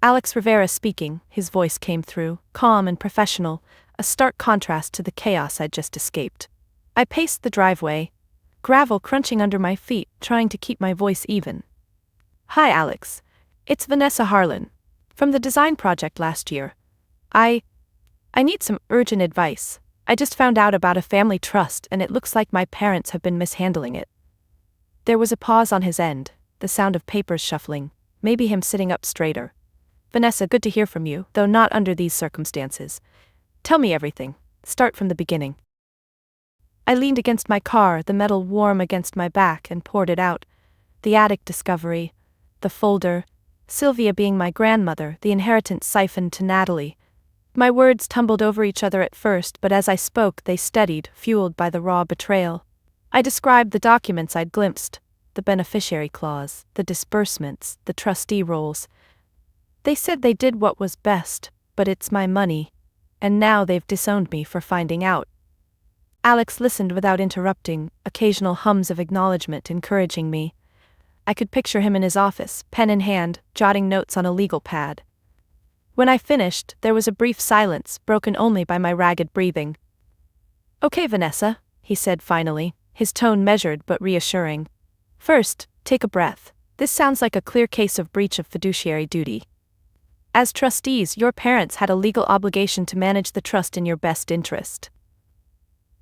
Alex Rivera speaking, his voice came through, calm and professional, a stark contrast to the chaos I'd just escaped. I paced the driveway, gravel crunching under my feet, trying to keep my voice even. "Hi Alex, it's Vanessa Harlan, from the design project last year. I need some urgent advice. I just found out about a family trust and it looks like my parents have been mishandling it." There was a pause on his end, the sound of papers shuffling, maybe him sitting up straighter. "Vanessa, good to hear from you, though not under these circumstances. Tell me everything. Start from the beginning." I leaned against my car, the metal warm against my back, and poured it out. The attic discovery, the folder, Sylvia being my grandmother, the inheritance siphoned to Natalie. My words tumbled over each other at first, but as I spoke they steadied, fueled by the raw betrayal. I described the documents I'd glimpsed, the beneficiary clause, the disbursements, the trustee roles. They said they did what was best, but it's my money, and now they've disowned me for finding out. Alex listened without interrupting, occasional hums of acknowledgement encouraging me. I could picture him in his office, pen in hand, jotting notes on a legal pad. When I finished, there was a brief silence, broken only by my ragged breathing. "Okay, Vanessa," he said finally, his tone measured but reassuring. "First, take a breath. This sounds like a clear case of breach of fiduciary duty. As trustees, your parents had a legal obligation to manage the trust in your best interest.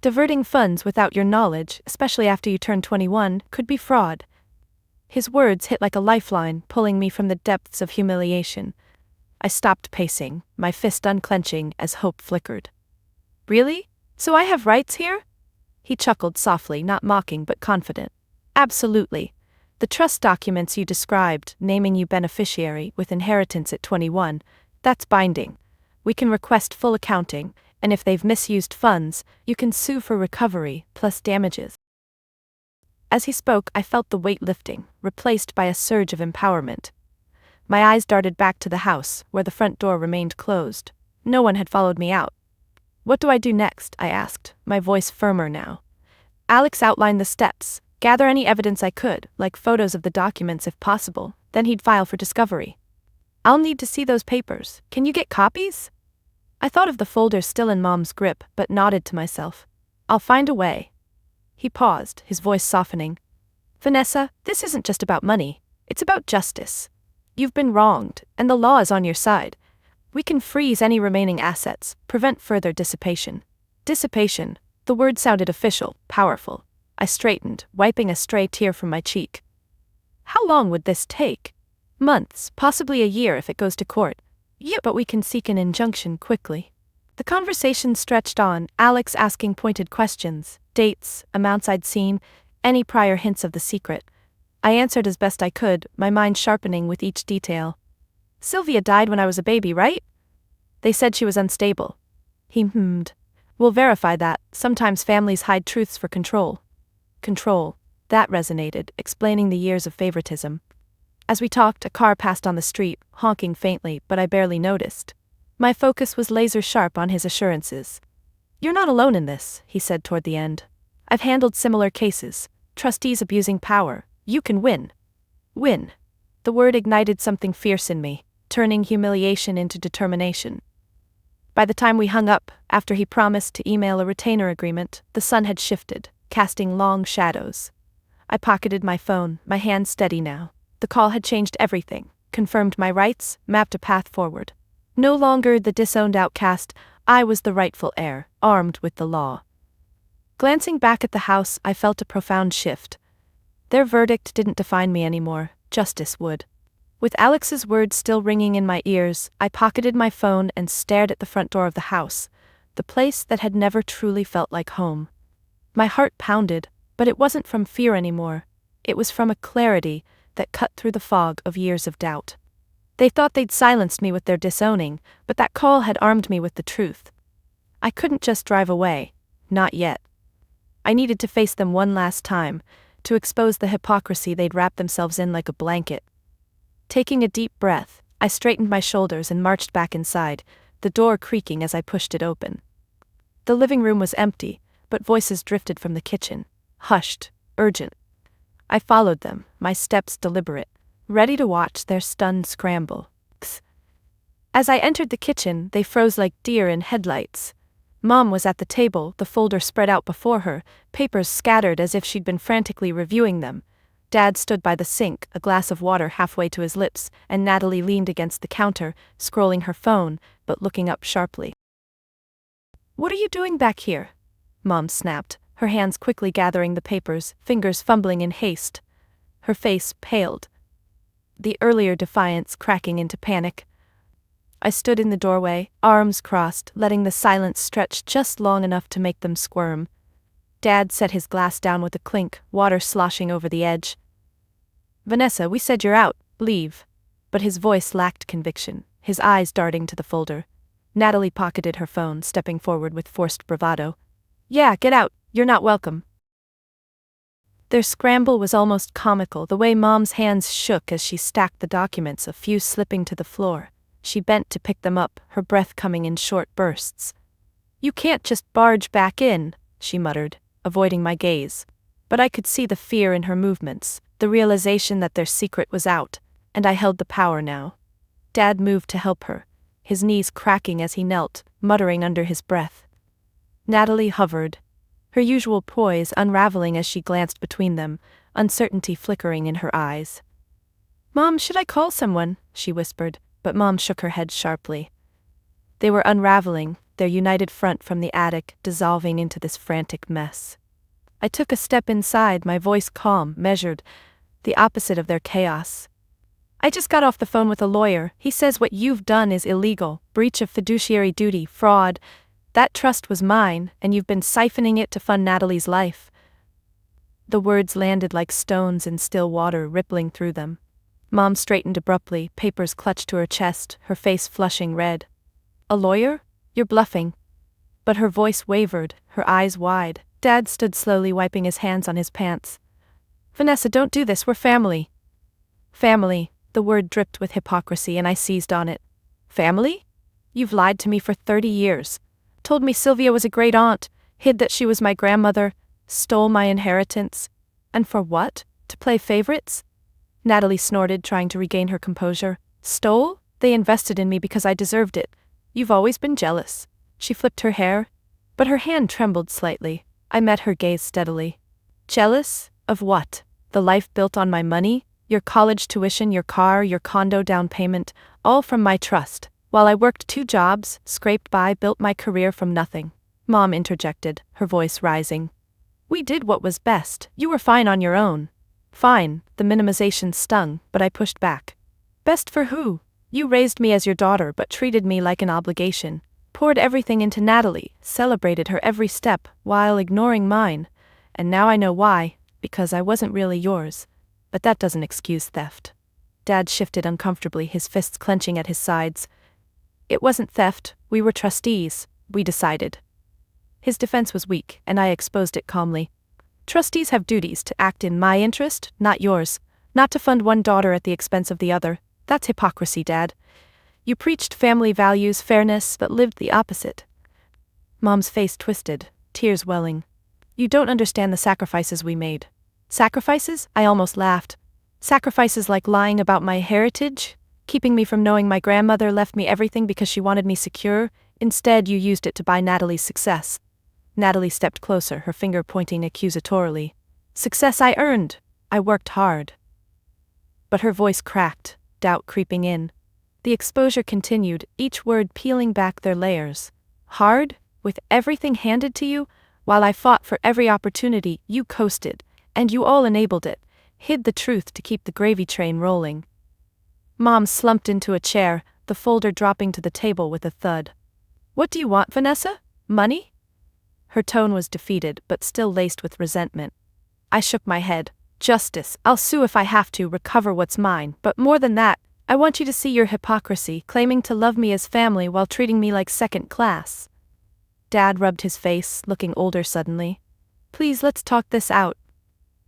Diverting funds without your knowledge, especially after you turned 21, could be fraud." His words hit like a lifeline, pulling me from the depths of humiliation. I stopped pacing, my fist unclenching as hope flickered. "Really? So I have rights here?" He chuckled softly, not mocking but confident. "Absolutely. The trust documents you described, naming you beneficiary with inheritance at 21, that's binding. We can request full accounting, and if they've misused funds, you can sue for recovery, plus damages." As he spoke, I felt the weight lifting, replaced by a surge of empowerment. My eyes darted back to the house, where the front door remained closed. No one had followed me out. "What do I do next?" I asked, my voice firmer now. Alex outlined the steps, gather any evidence I could, like photos of the documents if possible, then he'd file for discovery. "I'll need to see those papers. Can you get copies?" I thought of the folder still in Mom's grip, but nodded to myself. "I'll find a way." He paused, his voice softening. "Vanessa, this isn't just about money. It's about justice. You've been wronged, and the law is on your side. We can freeze any remaining assets, prevent further dissipation." Dissipation. The word sounded official, powerful. I straightened, wiping a stray tear from my cheek. "How long would this take?" "Months, possibly a year if it goes to court." "Yeah, but we can seek an injunction quickly." The conversation stretched on, Alex asking pointed questions, dates, amounts I'd seen, any prior hints of the secret. I answered as best I could, my mind sharpening with each detail. "Sylvia died when I was a baby, right?" They said she was unstable. He hummed. We'll verify that. Sometimes families hide truths for control. Control. That resonated, explaining the years of favoritism. As we talked, a car passed on the street, honking faintly, but I barely noticed. My focus was laser-sharp on his assurances. You're not alone in this, he said toward the end. I've handled similar cases. Trustees abusing power. You can win. Win. The word ignited something fierce in me, turning humiliation into determination. By the time we hung up, after he promised to email a retainer agreement, the sun had shifted, casting long shadows. I pocketed my phone, my hand steady now. The call had changed everything, confirmed my rights, mapped a path forward. No longer the disowned outcast, I was the rightful heir, armed with the law. Glancing back at the house, I felt a profound shift. Their verdict didn't define me anymore, justice would. With Alex's words still ringing in my ears, I pocketed my phone and stared at the front door of the house, the place that had never truly felt like home. My heart pounded, but it wasn't from fear anymore. It was from a clarity that cut through the fog of years of doubt. They thought they'd silenced me with their disowning, but that call had armed me with the truth. I couldn't just drive away, not yet. I needed to face them one last time, to expose the hypocrisy they'd wrapped themselves in like a blanket. Taking a deep breath, I straightened my shoulders and marched back inside, the door creaking as I pushed it open. The living room was empty, but voices drifted from the kitchen, hushed, urgent. I followed them, my steps deliberate, ready to watch their stunned scramble. As I entered the kitchen, they froze like deer in headlights. Mom was at the table, the folder spread out before her, papers scattered as if she'd been frantically reviewing them. Dad stood by the sink, a glass of water halfway to his lips, and Natalie leaned against the counter, scrolling her phone, but looking up sharply. "What are you doing back here?" Mom snapped, her hands quickly gathering the papers, fingers fumbling in haste. Her face paled, the earlier defiance cracking into panic. I stood in the doorway, arms crossed, letting the silence stretch just long enough to make them squirm. Dad set his glass down with a clink, water sloshing over the edge. "Vanessa, we said you're out, leave." But his voice lacked conviction, his eyes darting to the folder. Natalie pocketed her phone, stepping forward with forced bravado. "Yeah, get out, you're not welcome." Their scramble was almost comical, the way Mom's hands shook as she stacked the documents, a few slipping to the floor. She bent to pick them up, her breath coming in short bursts. "You can't just barge back in," she muttered, avoiding my gaze. But I could see the fear in her movements, the realization that their secret was out, and I held the power now. Dad moved to help her, his knees cracking as he knelt, muttering under his breath. Natalie hovered, her usual poise unraveling as she glanced between them, uncertainty flickering in her eyes. "Mom, should I call someone?" she whispered, but Mom shook her head sharply. They were unraveling, their united front from the attic dissolving into this frantic mess. I took a step inside, my voice calm, measured, the opposite of their chaos. "I just got off the phone with a lawyer. He says what you've done is illegal, breach of fiduciary duty, fraud. That trust was mine, and you've been siphoning it to fund Natalie's life." The words landed like stones in still water, rippling through them. Mom straightened abruptly, papers clutched to her chest, her face flushing red. "A lawyer? You're bluffing." But her voice wavered, her eyes wide. Dad stood slowly, wiping his hands on his pants. "Vanessa, don't do this, we're family." "Family," the word dripped with hypocrisy and I seized on it. "Family? You've lied to me for 30 years. Told me Sylvia was a great aunt, hid that she was my grandmother, stole my inheritance. And for what? To play favorites?" Natalie snorted, trying to regain her composure. "Stole? They invested in me because I deserved it. You've always been jealous." She flipped her hair, but her hand trembled slightly. I met her gaze steadily. "Jealous? Of what? The life built on my money? Your college tuition, your car, your condo down payment, all from my trust. While I worked 2 jobs, scraped by, built my career from nothing." Mom interjected, her voice rising. "We did what was best. You were fine on your own." "Fine," the minimization stung, but I pushed back. "Best for who? You raised me as your daughter but treated me like an obligation. Poured everything into Natalie, celebrated her every step, while ignoring mine. And now I know why, because I wasn't really yours. But that doesn't excuse theft." Dad shifted uncomfortably, his fists clenching at his sides. It wasn't theft, we were trustees, we decided. His defense was weak, and I exposed it calmly. Trustees have duties to act in my interest, not yours. Not to fund one daughter at the expense of the other. That's hypocrisy, Dad. You preached family values, fairness, but lived the opposite. Mom's face twisted, tears welling. You don't understand the sacrifices we made. Sacrifices? I almost laughed. Sacrifices like lying about my heritage? Keeping me from knowing my grandmother left me everything because she wanted me secure? Instead, you used it to buy Natalie's success. Natalie stepped closer, her finger pointing accusatorily. Success I earned. I worked hard. But her voice cracked, doubt creeping in. The exposure continued, each word peeling back their layers. Hard? With everything handed to you? While I fought for every opportunity, you coasted, and you all enabled it, hid the truth to keep the gravy train rolling. Mom slumped into a chair, the folder dropping to the table with a thud. What do you want, Vanessa? Money? Her tone was defeated, but still laced with resentment. I shook my head. Justice, I'll sue if I have to recover what's mine, but more than that, I want you to see your hypocrisy, claiming to love me as family while treating me like second class. Dad rubbed his face, looking older suddenly. Please, let's talk this out.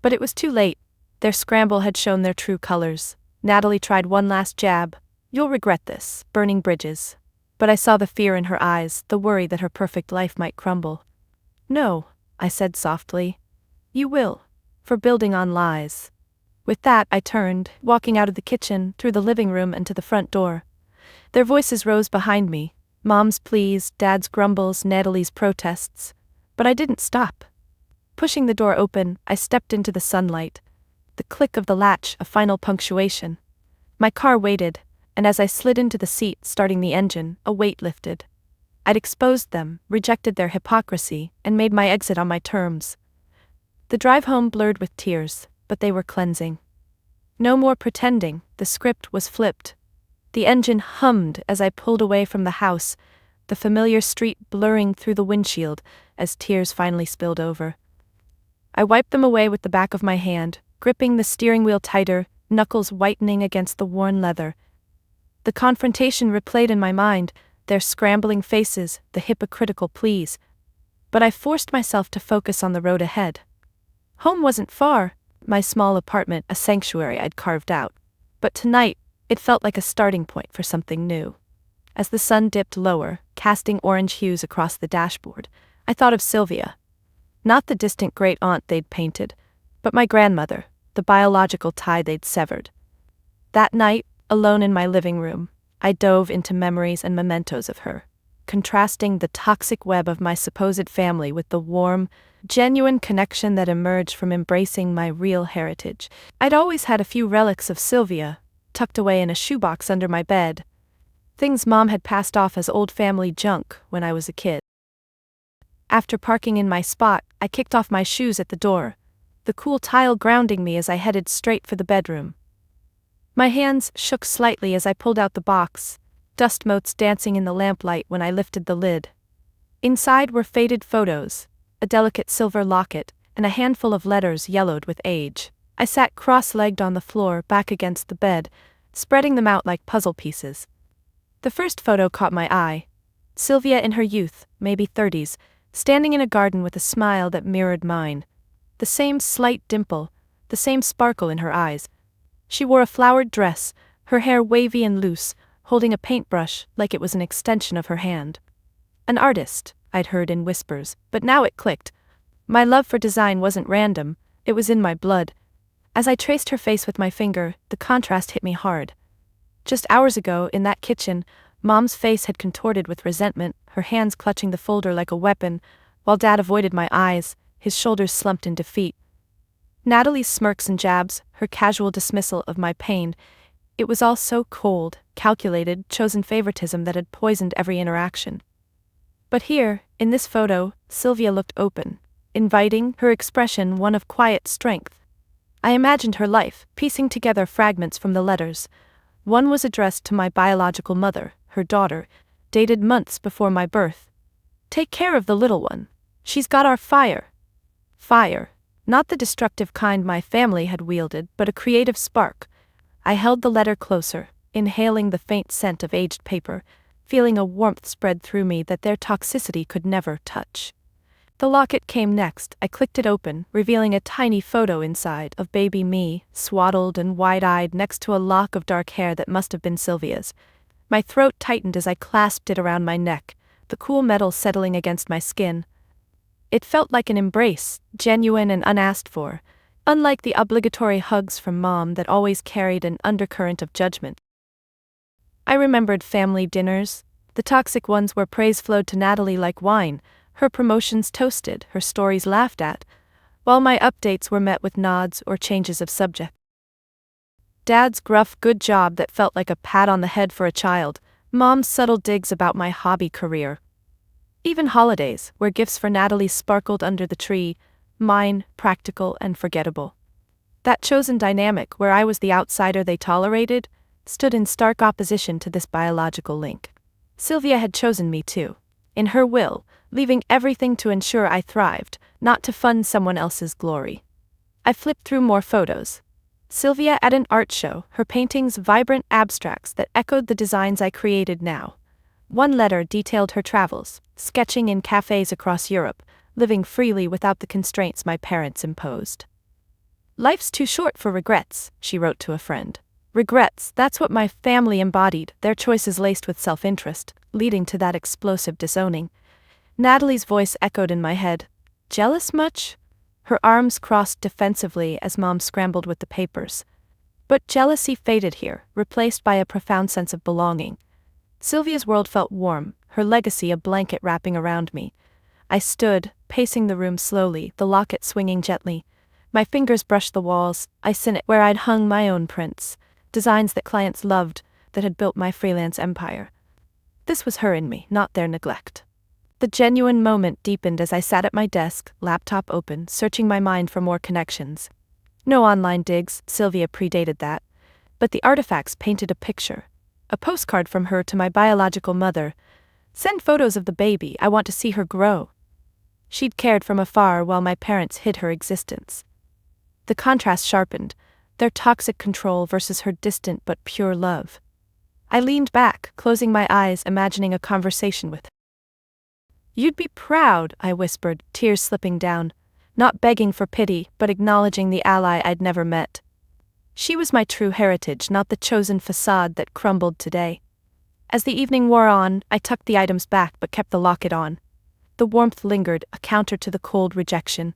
But it was too late. Their scramble had shown their true colors. Natalie tried one last jab. You'll regret this, burning bridges. But I saw the fear in her eyes, the worry that her perfect life might crumble. No, I said softly. You will. For building on lies. With that, I turned, walking out of the kitchen, through the living room and to the front door. Their voices rose behind me, Mom's pleas, Dad's grumbles, Natalie's protests. But I didn't stop. Pushing the door open, I stepped into the sunlight. The click of the latch, a final punctuation. My car waited, and as I slid into the seat, starting the engine, a weight lifted. I'd exposed them, rejected their hypocrisy, and made my exit on my terms. The drive home blurred with tears, but they were cleansing. No more pretending, the script was flipped. The engine hummed as I pulled away from the house, the familiar street blurring through the windshield as tears finally spilled over. I wiped them away with the back of my hand, gripping the steering wheel tighter, knuckles whitening against the worn leather. The confrontation replayed in my mind, their scrambling faces, the hypocritical pleas. But I forced myself to focus on the road ahead. Home wasn't far, my small apartment a sanctuary I'd carved out. But tonight, it felt like a starting point for something new. As the sun dipped lower, casting orange hues across the dashboard, I thought of Sylvia. Not the distant great-aunt they'd painted, but my grandmother, the biological tie they'd severed. That night, alone in my living room, I dove into memories and mementos of her, contrasting the toxic web of my supposed family with the warm, genuine connection that emerged from embracing my real heritage. I'd always had a few relics of Sylvia, tucked away in a shoebox under my bed. Things Mom had passed off as old family junk when I was a kid. After parking in my spot, I kicked off my shoes at the door, the cool tile grounding me as I headed straight for the bedroom. My hands shook slightly as I pulled out the box, dust motes dancing in the lamplight when I lifted the lid. Inside were faded photos, a delicate silver locket, and a handful of letters yellowed with age. I sat cross-legged on the floor, back against the bed, spreading them out like puzzle pieces. The first photo caught my eye. Sylvia in her youth, maybe 30s, standing in a garden with a smile that mirrored mine. The same slight dimple, the same sparkle in her eyes. She wore a flowered dress, her hair wavy and loose, holding a paintbrush like it was an extension of her hand. An artist, I'd heard in whispers, but now it clicked. My love for design wasn't random, it was in my blood. As I traced her face with my finger, the contrast hit me hard. Just hours ago, in that kitchen, Mom's face had contorted with resentment, her hands clutching the folder like a weapon, while Dad avoided my eyes, his shoulders slumped in defeat. Natalie's smirks and jabs, her casual dismissal of my pain, it was all so cold, calculated, chosen favoritism that had poisoned every interaction. But here, in this photo, Sylvia looked open, inviting, her expression one of quiet strength. I imagined her life, piecing together fragments from the letters. One was addressed to my biological mother, her daughter, dated months before my birth. Take care of the little one. She's got our fire. Fire. Not the destructive kind my family had wielded, but a creative spark. I held the letter closer, inhaling the faint scent of aged paper. feeling a warmth spread through me that their toxicity could never touch. The locket came next. I clicked it open, revealing a tiny photo inside of baby me, swaddled and wide-eyed next to a lock of dark hair that must have been Sylvia's. My throat tightened as I clasped it around my neck, the cool metal settling against my skin. It felt like an embrace, genuine and unasked for, unlike the obligatory hugs from Mom that always carried an undercurrent of judgment. I remembered family dinners, the toxic ones where praise flowed to Natalie like wine, her promotions toasted, her stories laughed at, while my updates were met with nods or changes of subject. Dad's gruff good job that felt like a pat on the head for a child, Mom's subtle digs about my hobby career. Even holidays, where gifts for Natalie sparkled under the tree, mine, practical and forgettable. That chosen dynamic, where I was the outsider they tolerated, stood in stark opposition to this biological link. Sylvia had chosen me too, in her will, leaving everything to ensure I thrived, not to fund someone else's glory. I flipped through more photos. Sylvia at an art show, her paintings vibrant abstracts that echoed the designs I created now. One letter detailed her travels, sketching in cafes across Europe, living freely without the constraints my parents imposed. "Life's too short for regrets," she wrote to a friend. Regrets, that's what my family embodied, their choices laced with self-interest, leading to that explosive disowning. Natalie's voice echoed in my head. "Jealous much?" Her arms crossed defensively as Mom scrambled with the papers. But jealousy faded here, replaced by a profound sense of belonging. Sylvia's world felt warm, her legacy a blanket wrapping around me. I stood, pacing the room slowly, the locket swinging gently. My fingers brushed the walls, I sat where I'd hung my own prints, designs that clients loved, that had built my freelance empire. This was her in me, not their neglect. The genuine moment deepened as I sat at my desk, laptop open, searching my mind for more connections. No online digs, Sylvia predated that. But the artifacts painted a picture. A postcard from her to my biological mother. "Send photos of the baby, I want to see her grow." She'd cared from afar while my parents hid her existence. The contrast sharpened, their toxic control versus her distant but pure love. I leaned back, closing my eyes, imagining a conversation with her. "You'd be proud," I whispered, tears slipping down, not begging for pity, but acknowledging the ally I'd never met. She was my true heritage, not the chosen facade that crumbled today. As the evening wore on, I tucked the items back but kept the locket on. The warmth lingered, a counter to the cold rejection.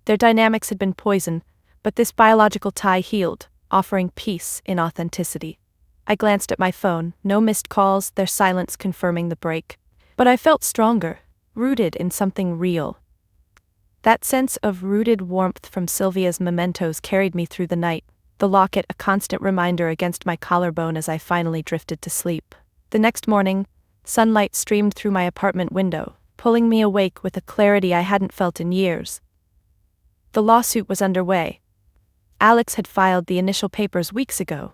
Their dynamics had been poison, but this biological tie healed, offering peace in authenticity. I glanced at my phone, no missed calls, their silence confirming the break. But I felt stronger, rooted in something real. That sense of rooted warmth from Sylvia's mementos carried me through the night, the locket a constant reminder against my collarbone as I finally drifted to sleep. The next morning, sunlight streamed through my apartment window, pulling me awake with a clarity I hadn't felt in years. The lawsuit was underway. Alex had filed the initial papers weeks ago,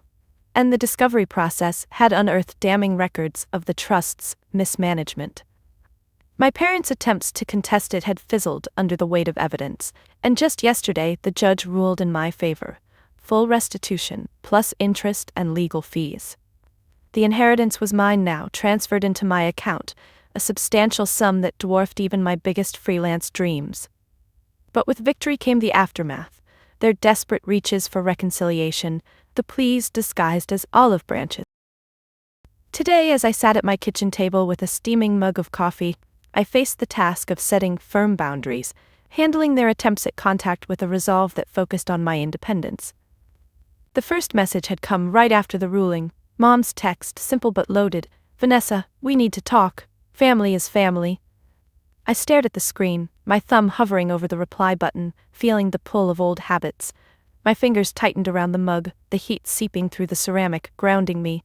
and the discovery process had unearthed damning records of the trust's mismanagement. My parents' attempts to contest it had fizzled under the weight of evidence, and just yesterday the judge ruled in my favor. Full restitution, plus interest and legal fees. The inheritance was mine now, transferred into my account, a substantial sum that dwarfed even my biggest freelance dreams. But with victory came the aftermath, their desperate reaches for reconciliation, the pleas disguised as olive branches. Today, as I sat at my kitchen table with a steaming mug of coffee, I faced the task of setting firm boundaries, handling their attempts at contact with a resolve that focused on my independence. The first message had come right after the ruling, Mom's text, simple but loaded. "Vanessa, we need to talk. Family is family." I stared at the screen, my thumb hovering over the reply button, feeling the pull of old habits. My fingers tightened around the mug, the heat seeping through the ceramic, grounding me.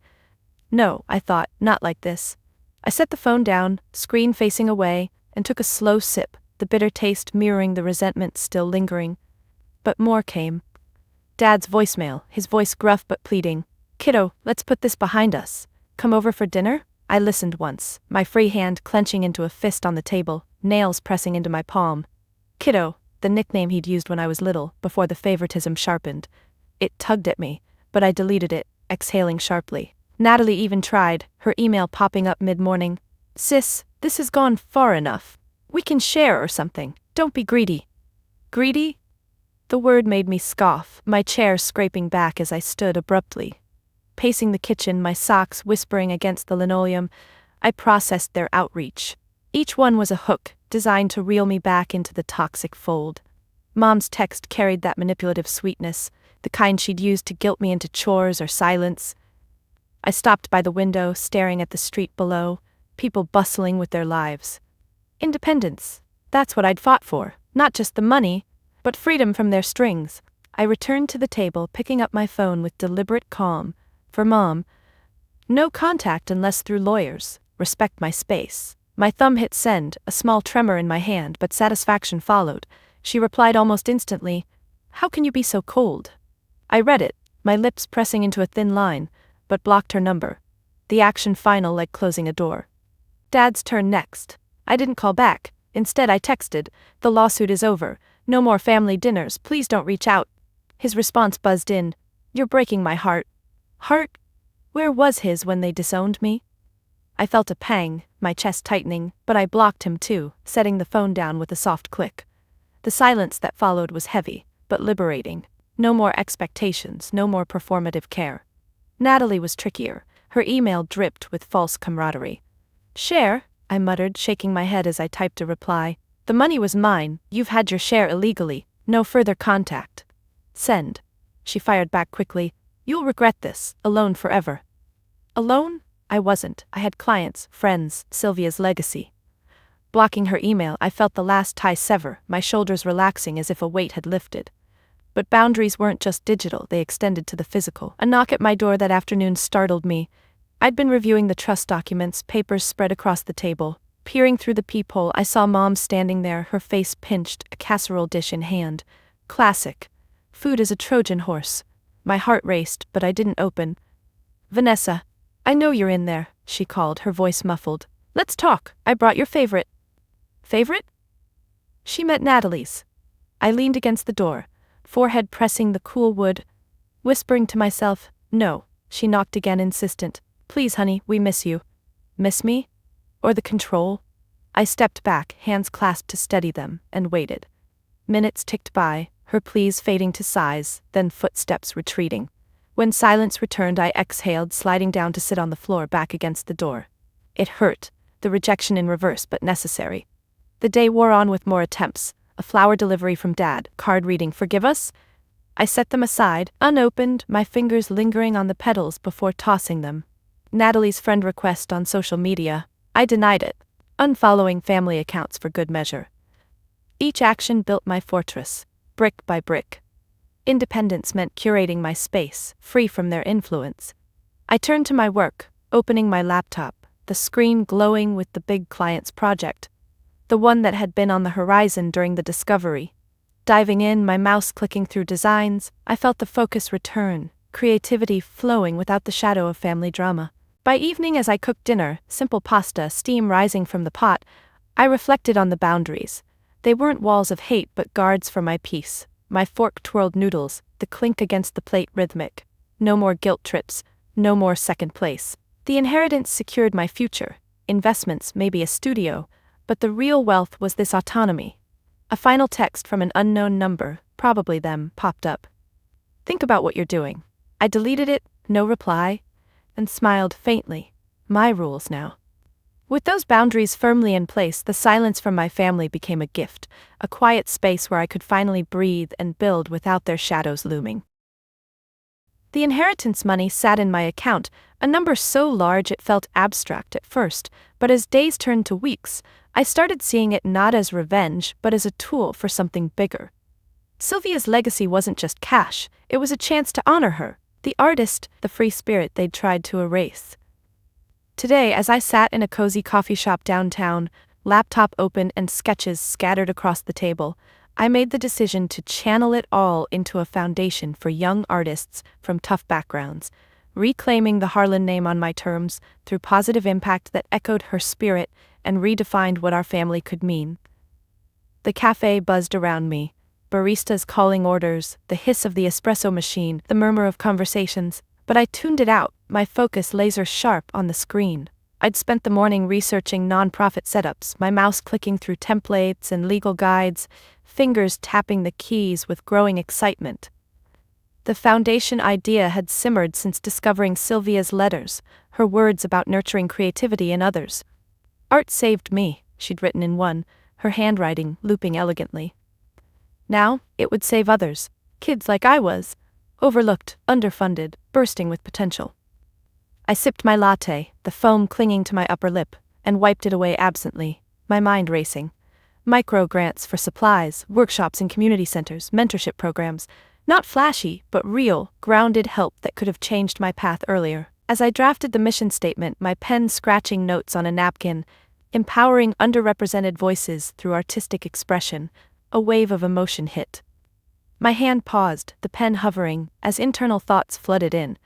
No, I thought, not like this. I set the phone down, screen facing away, and took a slow sip, the bitter taste mirroring the resentment still lingering. But more came. Dad's voicemail, his voice gruff but pleading. "Kiddo, let's put this behind us. Come over for dinner?" I listened once, my free hand clenching into a fist on the table, nails pressing into my palm. Kiddo, the nickname he'd used when I was little, before the favoritism sharpened. It tugged at me, but I deleted it, exhaling sharply. Natalie even tried, her email popping up mid-morning. Sis, this has gone far enough. We can share or something. Don't be greedy. Greedy? The word made me scoff, my chair scraping back as I stood abruptly. Pacing the kitchen, my socks whispering against the linoleum, I processed their outreach. Each one was a hook, designed to reel me back into the toxic fold. Mom's text carried that manipulative sweetness, the kind she'd used to guilt me into chores or silence. I stopped by the window, staring at the street below, people bustling with their lives. Independence. That's what I'd fought for, not just the money, but freedom from their strings. I returned to the table, picking up my phone with deliberate calm. For Mom, no contact unless through lawyers. Respect my space. My thumb hit send, a small tremor in my hand, but satisfaction followed. She replied almost instantly, "How can you be so cold?" I read it, my lips pressing into a thin line, but blocked her number. The action final like closing a door. Dad's turn next. I didn't call back. Instead I texted, "The lawsuit is over. No more family dinners, please don't reach out." His response buzzed in, "You're breaking my heart." Heart? Where was his when they disowned me? I felt a pang, my chest tightening, but I blocked him too, setting the phone down with a soft click. The silence that followed was heavy, but liberating. No more expectations, no more performative care. Natalie was trickier. Her email dripped with false camaraderie. "Share?" I muttered, shaking my head as I typed a reply. "The money was mine, you've had your share illegally, no further contact." "Send." She fired back quickly, "You'll regret this, alone forever." Alone? I wasn't. I had clients, friends, Sylvia's legacy. Blocking her email, I felt the last tie sever, my shoulders relaxing as if a weight had lifted. But boundaries weren't just digital, they extended to the physical. A knock at my door that afternoon startled me. I'd been reviewing the trust documents, papers spread across the table. Peering through the peephole, I saw Mom standing there, her face pinched, a casserole dish in hand. Classic. Food is a Trojan horse. My heart raced, but I didn't open. "Vanessa, I know you're in there," she called, her voice muffled. "Let's talk. I brought your favorite." Favorite? She meant Natalie's. I leaned against the door, forehead pressing the cool wood, whispering to myself, "No." She knocked again, insistent. "Please, honey, we miss you." Miss me? Or the control? I stepped back, hands clasped to steady them, and waited. Minutes ticked by, her pleas fading to sighs, then footsteps retreating. When silence returned, I exhaled, sliding down to sit on the floor back against the door. It hurt, the rejection in reverse, but necessary. The day wore on with more attempts, a flower delivery from Dad, card reading, "Forgive us?" I set them aside, unopened, my fingers lingering on the petals before tossing them. Natalie's friend request on social media. I denied it, unfollowing family accounts for good measure. Each action built my fortress, brick by brick. Independence meant curating my space, free from their influence. I turned to my work, opening my laptop, the screen glowing with the big client's project, the one that had been on the horizon during the discovery. Diving in, my mouse clicking through designs, I felt the focus return, creativity flowing without the shadow of family drama. By evening, as I cooked dinner, simple pasta, steam rising from the pot, I reflected on the boundaries. They weren't walls of hate but guards for my peace. My fork twirled noodles, the clink against the plate rhythmic. No more guilt trips, no more second place. The inheritance secured my future. Investments, maybe a studio, but the real wealth was this autonomy. A final text from an unknown number, probably them, popped up. "Think about what you're doing." I deleted it, no reply, and smiled faintly. My rules now. With those boundaries firmly in place, the silence from my family became a gift, a quiet space where I could finally breathe and build without their shadows looming. The inheritance money sat in my account, a number so large it felt abstract at first, but as days turned to weeks, I started seeing it not as revenge but as a tool for something bigger. Sylvia's legacy wasn't just cash, it was a chance to honor her, the artist, the free spirit they'd tried to erase. Today, as I sat in a cozy coffee shop downtown, laptop open and sketches scattered across the table, I made the decision to channel it all into a foundation for young artists from tough backgrounds, reclaiming the Harlan name on my terms through positive impact that echoed her spirit and redefined what our family could mean. The cafe buzzed around me, baristas calling orders, the hiss of the espresso machine, the murmur of conversations, but I tuned it out, my focus laser sharp on the screen. I'd spent the morning researching nonprofit setups, my mouse clicking through templates and legal guides, fingers tapping the keys with growing excitement. The foundation idea had simmered since discovering Sylvia's letters, her words about nurturing creativity in others. Art saved me, she'd written in one, her handwriting looping elegantly. Now, it would save others, kids like I was, overlooked, underfunded, bursting with potential. I sipped my latte, the foam clinging to my upper lip, and wiped it away absently, my mind racing. Micro-grants for supplies, workshops in community centers, mentorship programs. Not flashy, but real, grounded help that could have changed my path earlier. As I drafted the mission statement, my pen scratching notes on a napkin, empowering underrepresented voices through artistic expression, a wave of emotion hit. My hand paused, the pen hovering, as internal thoughts flooded in.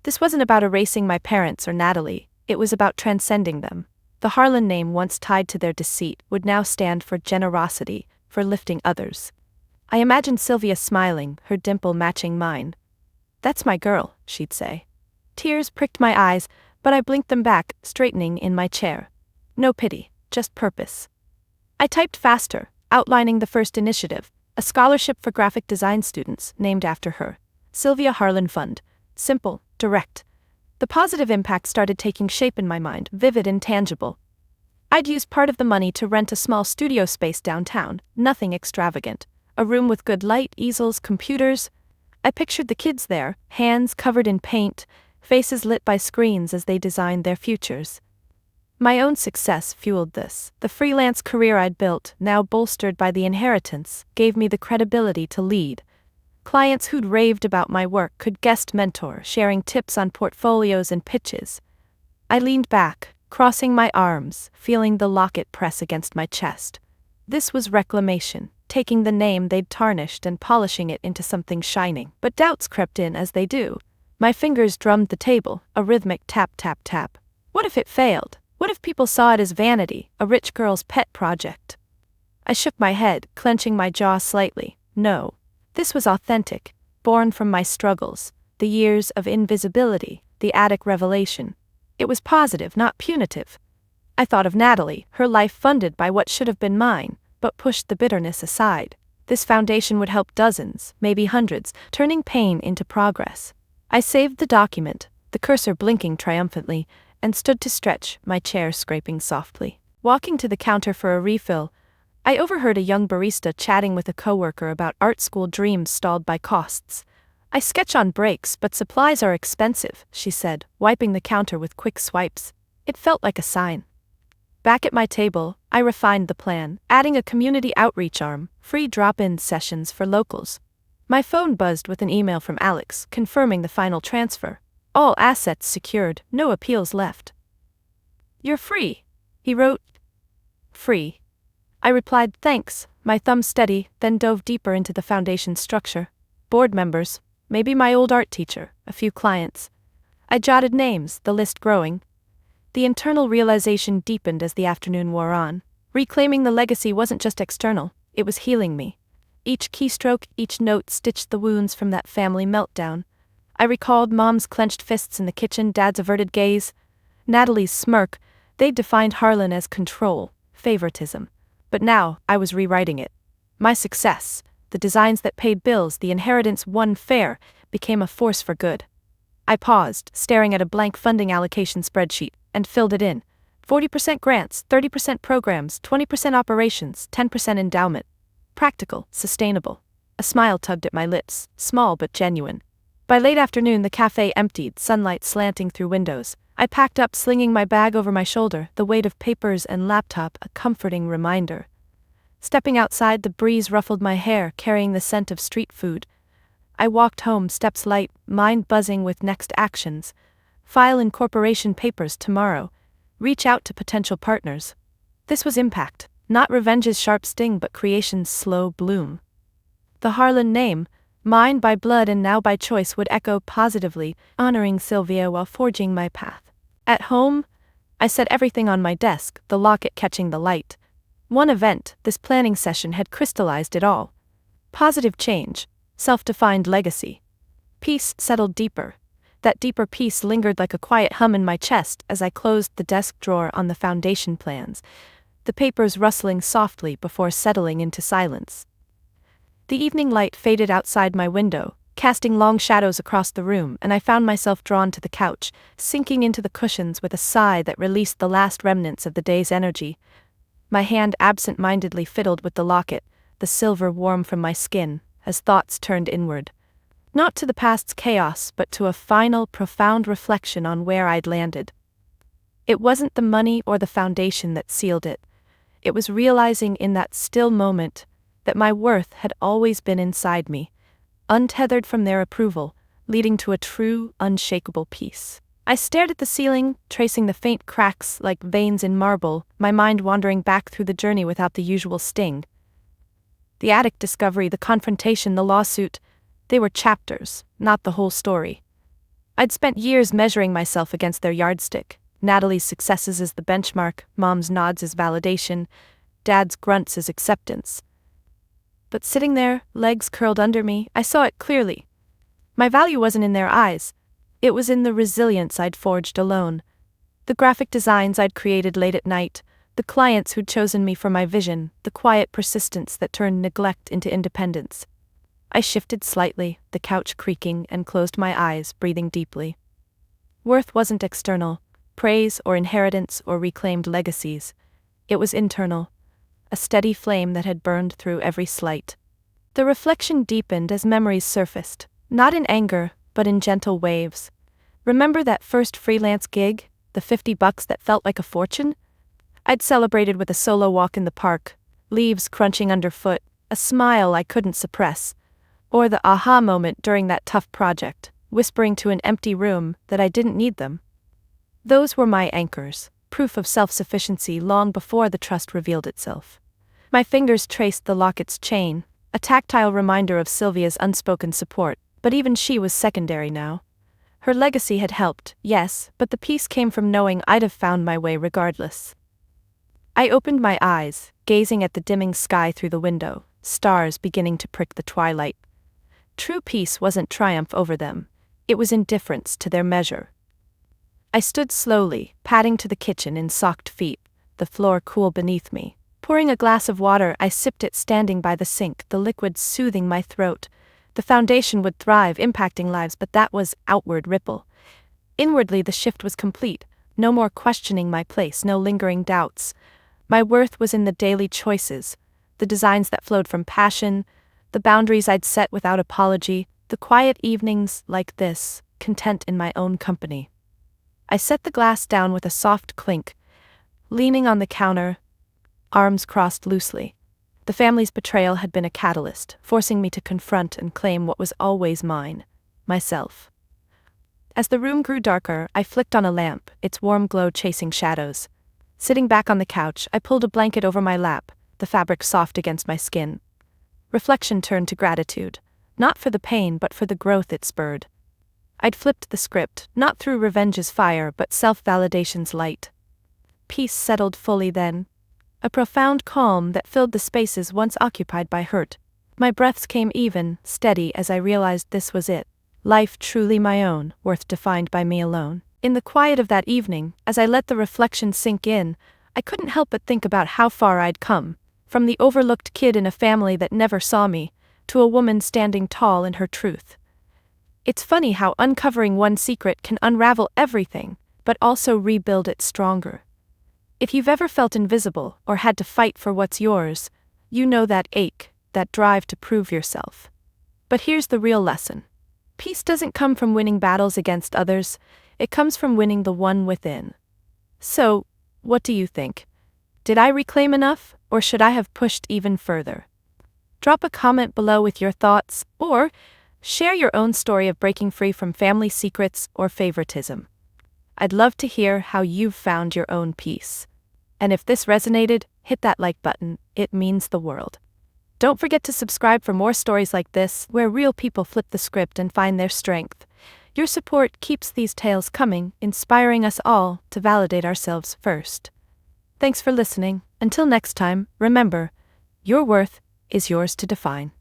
This wasn't about erasing my parents or Natalie, it was about transcending them. The Harlan name once tied to their deceit would now stand for generosity, for lifting others. I imagined Sylvia smiling, her dimple matching mine. "That's my girl," she'd say. Tears pricked my eyes, but I blinked them back, straightening in my chair. No pity, just purpose. I typed faster, outlining the first initiative, a scholarship for graphic design students, named after her. Sylvia Harlan Fund. Simple, direct. The positive impact started taking shape in my mind, vivid and tangible. I'd use part of the money to rent a small studio space downtown, nothing extravagant. A room with good light, easels, computers. I pictured the kids there, hands covered in paint, faces lit by screens as they designed their futures. My own success fueled this. The freelance career I'd built, now bolstered by the inheritance, gave me the credibility to lead. Clients who'd raved about my work could guest mentor, sharing tips on portfolios and pitches. I leaned back, crossing my arms, feeling the locket press against my chest. This was reclamation, taking the name they'd tarnished and polishing it into something shining. But doubts crept in as they do. My fingers drummed the table, a rhythmic tap tap tap. What if it failed? What if people saw it as vanity, a rich girl's pet project? I shook my head, clenching my jaw slightly. No. This was authentic, born from my struggles, the years of invisibility, the attic revelation. It was positive, not punitive. I thought of Natalie, her life funded by what should have been mine, but pushed the bitterness aside. This foundation would help dozens, maybe hundreds, turning pain into progress. I saved the document, the cursor blinking triumphantly, and stood to stretch, my chair scraping softly. Walking to the counter for a refill, I overheard a young barista chatting with a coworker about art school dreams stalled by costs. "I sketch on breaks, but supplies are expensive," she said, wiping the counter with quick swipes. It felt like a sign. Back at my table, I refined the plan, adding a community outreach arm, free drop-in sessions for locals. My phone buzzed with an email from Alex, confirming the final transfer. All assets secured, no appeals left. "You're free," he wrote. "Free." I replied, "Thanks," my thumb steady, then dove deeper into the foundation structure. Board members, maybe my old art teacher, a few clients. I jotted names, the list growing. The internal realization deepened as the afternoon wore on. Reclaiming the legacy wasn't just external, it was healing me. Each keystroke, each note stitched the wounds from that family meltdown. I recalled Mom's clenched fists in the kitchen, Dad's averted gaze, Natalie's smirk. They defined Harlan as control, favoritism. But now, I was rewriting it. My success, the designs that paid bills, the inheritance won fair, became a force for good. I paused, staring at a blank funding allocation spreadsheet, and filled it in. 40% grants, 30% programs, 20% operations, 10% endowment. Practical, sustainable. A smile tugged at my lips, small but genuine. By late afternoon the cafe emptied, sunlight slanting through windows. I packed up, slinging my bag over my shoulder, the weight of papers and laptop a comforting reminder. Stepping outside, the breeze ruffled my hair, carrying the scent of street food. I walked home, steps light, mind buzzing with next actions. File incorporation papers tomorrow. Reach out to potential partners. This was impact, not revenge's sharp sting but creation's slow bloom. The Harlan name, mine by blood and now by choice, would echo positively, honoring Sylvia while forging my path. At home, I set everything on my desk, the locket catching the light. One event, this planning session, had crystallized it all. Positive change, self-defined legacy. Peace settled deeper. That deeper peace lingered like a quiet hum in my chest as I closed the desk drawer on the foundation plans, the papers rustling softly before settling into silence. The evening light faded outside my window, casting long shadows across the room, and I found myself drawn to the couch, sinking into the cushions with a sigh that released the last remnants of the day's energy. My hand absent-mindedly fiddled with the locket, the silver warm from my skin, as thoughts turned inward. Not to the past's chaos, but to a final, profound reflection on where I'd landed. It wasn't the money or the foundation that sealed it. It was realizing in that still moment that my worth had always been inside me, untethered from their approval, leading to a true, unshakable peace. I stared at the ceiling, tracing the faint cracks like veins in marble, my mind wandering back through the journey without the usual sting. The attic discovery, the confrontation, the lawsuit, they were chapters, not the whole story. I'd spent years measuring myself against their yardstick, Natalie's successes as the benchmark, Mom's nods as validation, Dad's grunts as acceptance. But sitting there, legs curled under me, I saw it clearly. My value wasn't in their eyes. It was in the resilience I'd forged alone. The graphic designs I'd created late at night, the clients who'd chosen me for my vision, the quiet persistence that turned neglect into independence. I shifted slightly, the couch creaking, and closed my eyes, breathing deeply. Worth wasn't external, praise or inheritance or reclaimed legacies. It was internal, a steady flame that had burned through every slight. The reflection deepened as memories surfaced, not in anger, but in gentle waves. Remember that first freelance gig, the $50 that felt like a fortune? I'd celebrated with a solo walk in the park, leaves crunching underfoot, a smile I couldn't suppress. Or the aha moment during that tough project, whispering to an empty room that I didn't need them. Those were my anchors, proof of self-sufficiency long before the trust revealed itself. My fingers traced the locket's chain, a tactile reminder of Sylvia's unspoken support, but even she was secondary now. Her legacy had helped, yes, but the peace came from knowing I'd have found my way regardless. I opened my eyes, gazing at the dimming sky through the window, stars beginning to prick the twilight. True peace wasn't triumph over them, it was indifference to their measure. I stood slowly, padding to the kitchen in socked feet, the floor cool beneath me. Pouring a glass of water, I sipped it standing by the sink, the liquid soothing my throat. The foundation would thrive, impacting lives, but that was outward ripple. Inwardly, the shift was complete. No more questioning my place, no lingering doubts. My worth was in the daily choices, the designs that flowed from passion, the boundaries I'd set without apology, the quiet evenings like this, content in my own company. I set the glass down with a soft clink, leaning on the counter, arms crossed loosely. The family's betrayal had been a catalyst, forcing me to confront and claim what was always mine, myself. As the room grew darker, I flicked on a lamp, its warm glow chasing shadows. Sitting back on the couch, I pulled a blanket over my lap, the fabric soft against my skin. Reflection turned to gratitude, not for the pain but for the growth it spurred. I'd flipped the script, not through revenge's fire but self-validation's light. Peace settled fully then, a profound calm that filled the spaces once occupied by hurt. My breaths came even, steady as I realized this was it, life truly my own, worth defined by me alone. In the quiet of that evening, as I let the reflection sink in, I couldn't help but think about how far I'd come. From the overlooked kid in a family that never saw me, to a woman standing tall in her truth. It's funny how uncovering one secret can unravel everything, but also rebuild it stronger. If you've ever felt invisible or had to fight for what's yours, you know that ache, that drive to prove yourself. But here's the real lesson. Peace doesn't come from winning battles against others, it comes from winning the one within. So, what do you think? Did I reclaim enough, or should I have pushed even further? Drop a comment below with your thoughts, or share your own story of breaking free from family secrets or favoritism. I'd love to hear how you've found your own peace. And if this resonated, hit that like button, it means the world. Don't forget to subscribe for more stories like this, where real people flip the script and find their strength. Your support keeps these tales coming, inspiring us all to validate ourselves first. Thanks for listening. Until next time, remember, your worth is yours to define.